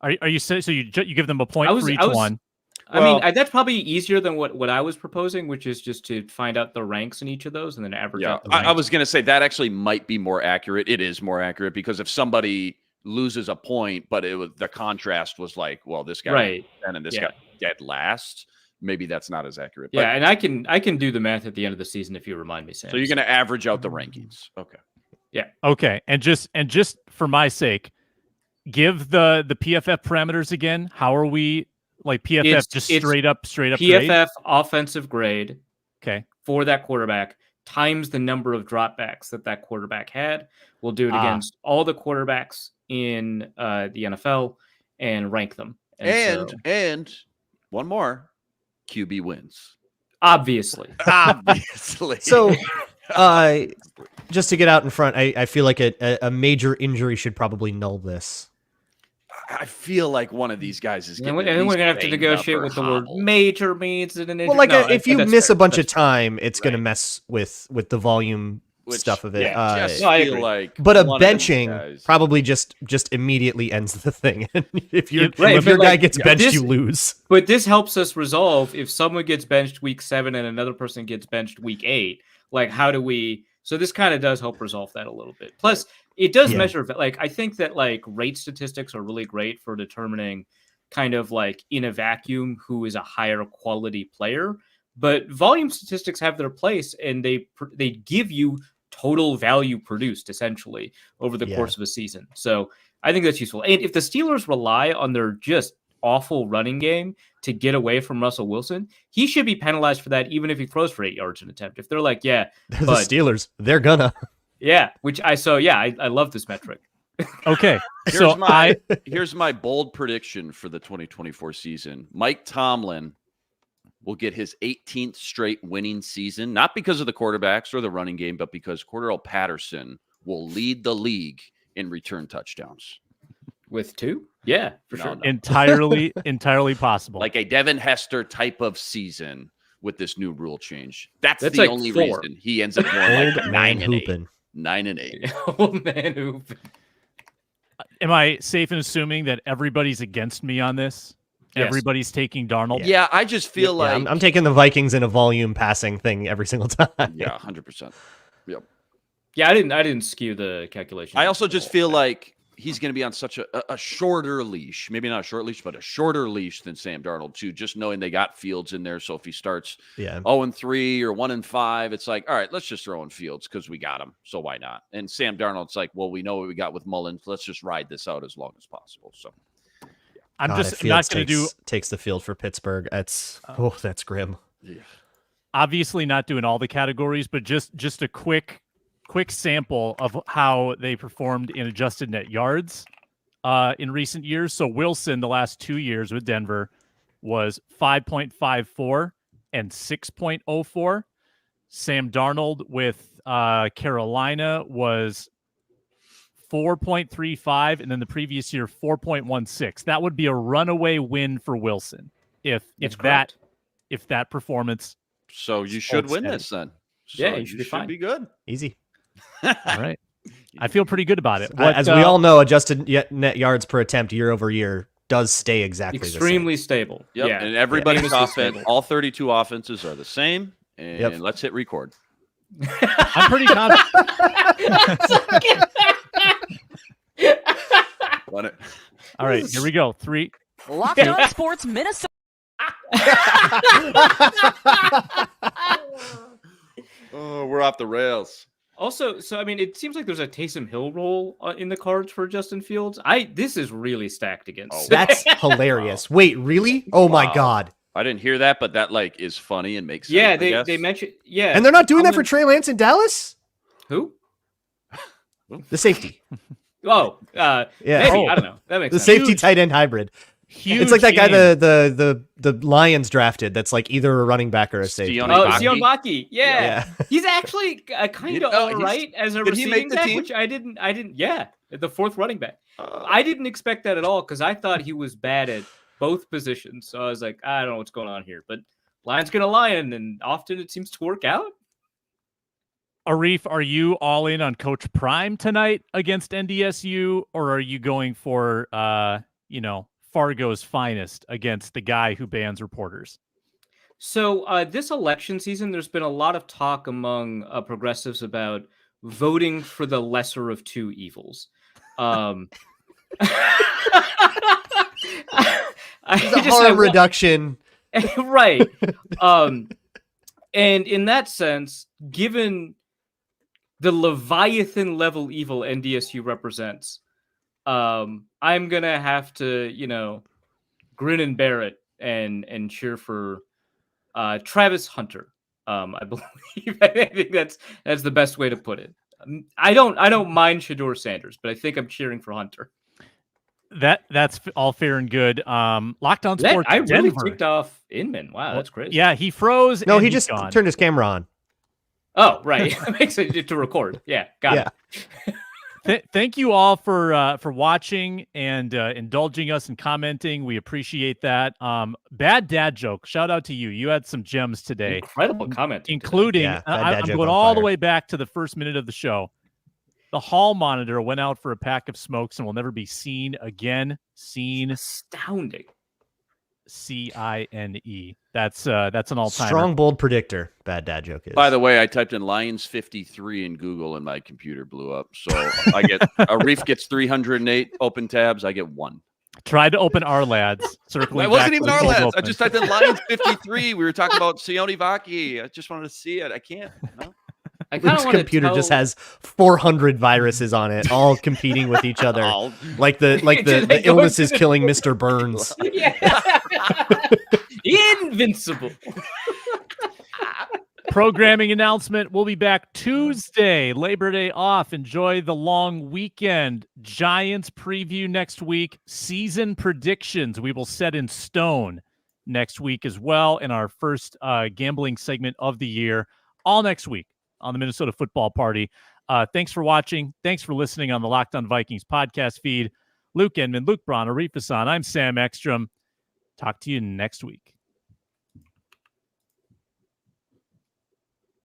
are you so you give them a point for each one? I mean, that's probably easier than what I was proposing, which is just to find out the ranks in each of those and then average Yeah, out the I ranks. was going to say that actually might be more accurate. It is more accurate because if somebody loses a point, but the contrast was like, well, this guy Right. and this Yeah. guy dead last, maybe that's not as accurate. Yeah, and I can do the math at the end of the season if you remind me, Sam. So you're going to average out the rankings. Okay. Okay. And just for my sake, give the PFF parameters again. How are we like PFF It's straight up grade? PFF offensive grade Okay. for that quarterback times the number of dropbacks that quarterback had. We'll do it against all the quarterbacks in the NFL and rank them. And so- one more, QB wins. obviously. Obviously. So, just to get out in front, I feel like a major injury should probably null this. I feel like one of these guys is And getting. then we're gonna have to negotiate what the word major means. Well, like if you miss a bunch of time, it's going to mess with the volume stuff of it. Yeah, just No, I feel agree. like But a one of these benching guys- probably just immediately ends the thing. if your Right, if your but, guy like, gets benched, this- you lose. But this helps us resolve if someone gets benched week 7 and another person gets benched week 8. Like, how do we? So this kind of does help resolve that a little bit. Plus, it does Yeah. measure. Like, I think that like rate statistics are really great for determining kind of like in a vacuum who is a higher quality player. But volume statistics have their place, and they give you total value produced essentially over the Yeah. course of a season. So I think that's useful. And if the Steelers rely on their just awful running game to get away from Russell Wilson, he should be penalized for that, even if he throws for 8 yards an attempt. If they're like, yeah, They're the but- Steelers. They're gonna. Yeah, I love this metric. Okay, Here's my bold prediction for the 2024 season. Mike Tomlin will get his 18th straight winning season, not because of the quarterbacks or the running game, but because Cordell Patterson will lead the league in return touchdowns. With 2? Yeah, for sure. Entirely possible. Like a Devin Hester type of season with this new rule change. That's the like only 4. reason he ends up going like 9-8. 9-8. Old man hooping. Am I safe in assuming that everybody's against me on this? Yes. Everybody's taking Darnold? Yeah, I just feel like I'm taking the Vikings in a volume passing thing every single time. Yeah, 100%. Yep. Yeah, I didn't skew the calculation. I also just feel like he's going to be on such a shorter leash, maybe not a short leash, but a shorter leash than Sam Darnold too, just knowing they got Fields in there. So if he starts 0-3 or 1-5, it's like, all right, let's just throw in Fields because we got him. So why not? And Sam Darnold's like, well, we know what we got with Mullins. Let's just ride this out as long as possible. So I'm not going to takes the field for Pittsburgh. That's grim. Yeah. Obviously not doing all the categories, but just a quick sample of how they performed in adjusted net yards in recent years. So Wilson, the last 2 years with Denver, was 5.54 and 6.04. Sam Darnold with Carolina was 4.35, and then the previous year 4.16. That would be a runaway win for Wilson if that performance. So you should win this then. So yeah, you should be good. Easy. All right. I feel pretty good about it. As we all know, adjusted net yards per attempt year over year does stay exactly extremely stable. Yep. Yeah. And everybody's offense, all 32 offenses are the same. And let's hit record. I'm pretty confident. All right, here we go. 3. Locked On Sports Minnesota. Oh, we're off the rails. Also, so I mean, it seems like there's a Taysom Hill role in the cards for Justin Fields. This is really stacked against. That's hilarious. Wow. Wait, really? Oh my God! I didn't hear that, but that is funny and makes sense. Yeah, they mentioned and they're not doing that for Trey Lance in Dallas. Who? The safety. Oh, yeah. Maybe. I don't know. That makes the sense. safety tight end hybrid. Huge it's like that guy game. the Lions drafted. That's like either a running back or a safety. Sion Baki. Yeah. He's actually kind of all right as a receiving back, which I didn't. Yeah, the 4th running back. I didn't expect that at all because I thought he was bad at both positions. So I was like, I don't know what's going on here, but Lion's gonna lion, and often it seems to work out. Arif, are you all in on Coach Prime tonight against NDSU, or are you going for Fargo's finest against the guy who bans reporters? So this election season, there's been a lot of talk among progressives about voting for the lesser of two evils. Harm reduction. Right. And in that sense, given the Leviathan level evil NDSU represents, I'm gonna have to, grin and bear it and cheer for Travis Hunter. I believe. I think that's the best way to put it. I don't mind Shedeur Sanders, but I think I'm cheering for Hunter. That's all fair and good. Locked On Sports. I really ticked off Inman. Wow, that's crazy. Yeah, he froze. No, he just turned his camera on. Oh, right. It makes it to record. Yeah, got it. Thank you all for watching and indulging us and commenting. We appreciate that. Bad dad joke. Shout out to you. You had some gems today. Incredible comment, including I'm going all the way back to the first minute of the show. The hall monitor went out for a pack of smokes and will never be seen again. Seen. Astounding. CINE. That's an all-timer. Strong, bold predictor. Bad dad joke is. By the way, I typed in Lions 53 in Google and my computer blew up. So I get Arif gets 308 open tabs. I get 1. Tried to open our lads. Circling. It wasn't even our lads. I just typed in Lions 53. We were talking about Sione Vaki. I just wanted to see it. I can't. No. Luke's computer just has 400 viruses on it, all competing with each other, like the illness is killing Mr. Burns. Invincible. Programming announcement. We'll be back Tuesday, Labor Day off. Enjoy the long weekend. Giants preview next week. Season predictions we will set in stone next week as well in our first gambling segment of the year, all next week on the Minnesota Football Party. Thanks for watching. Thanks for listening on the Locked On Vikings podcast feed. Luke Inman, Luke Braun, Arif Hassan. I'm Sam Ekstrom. Talk to you next week.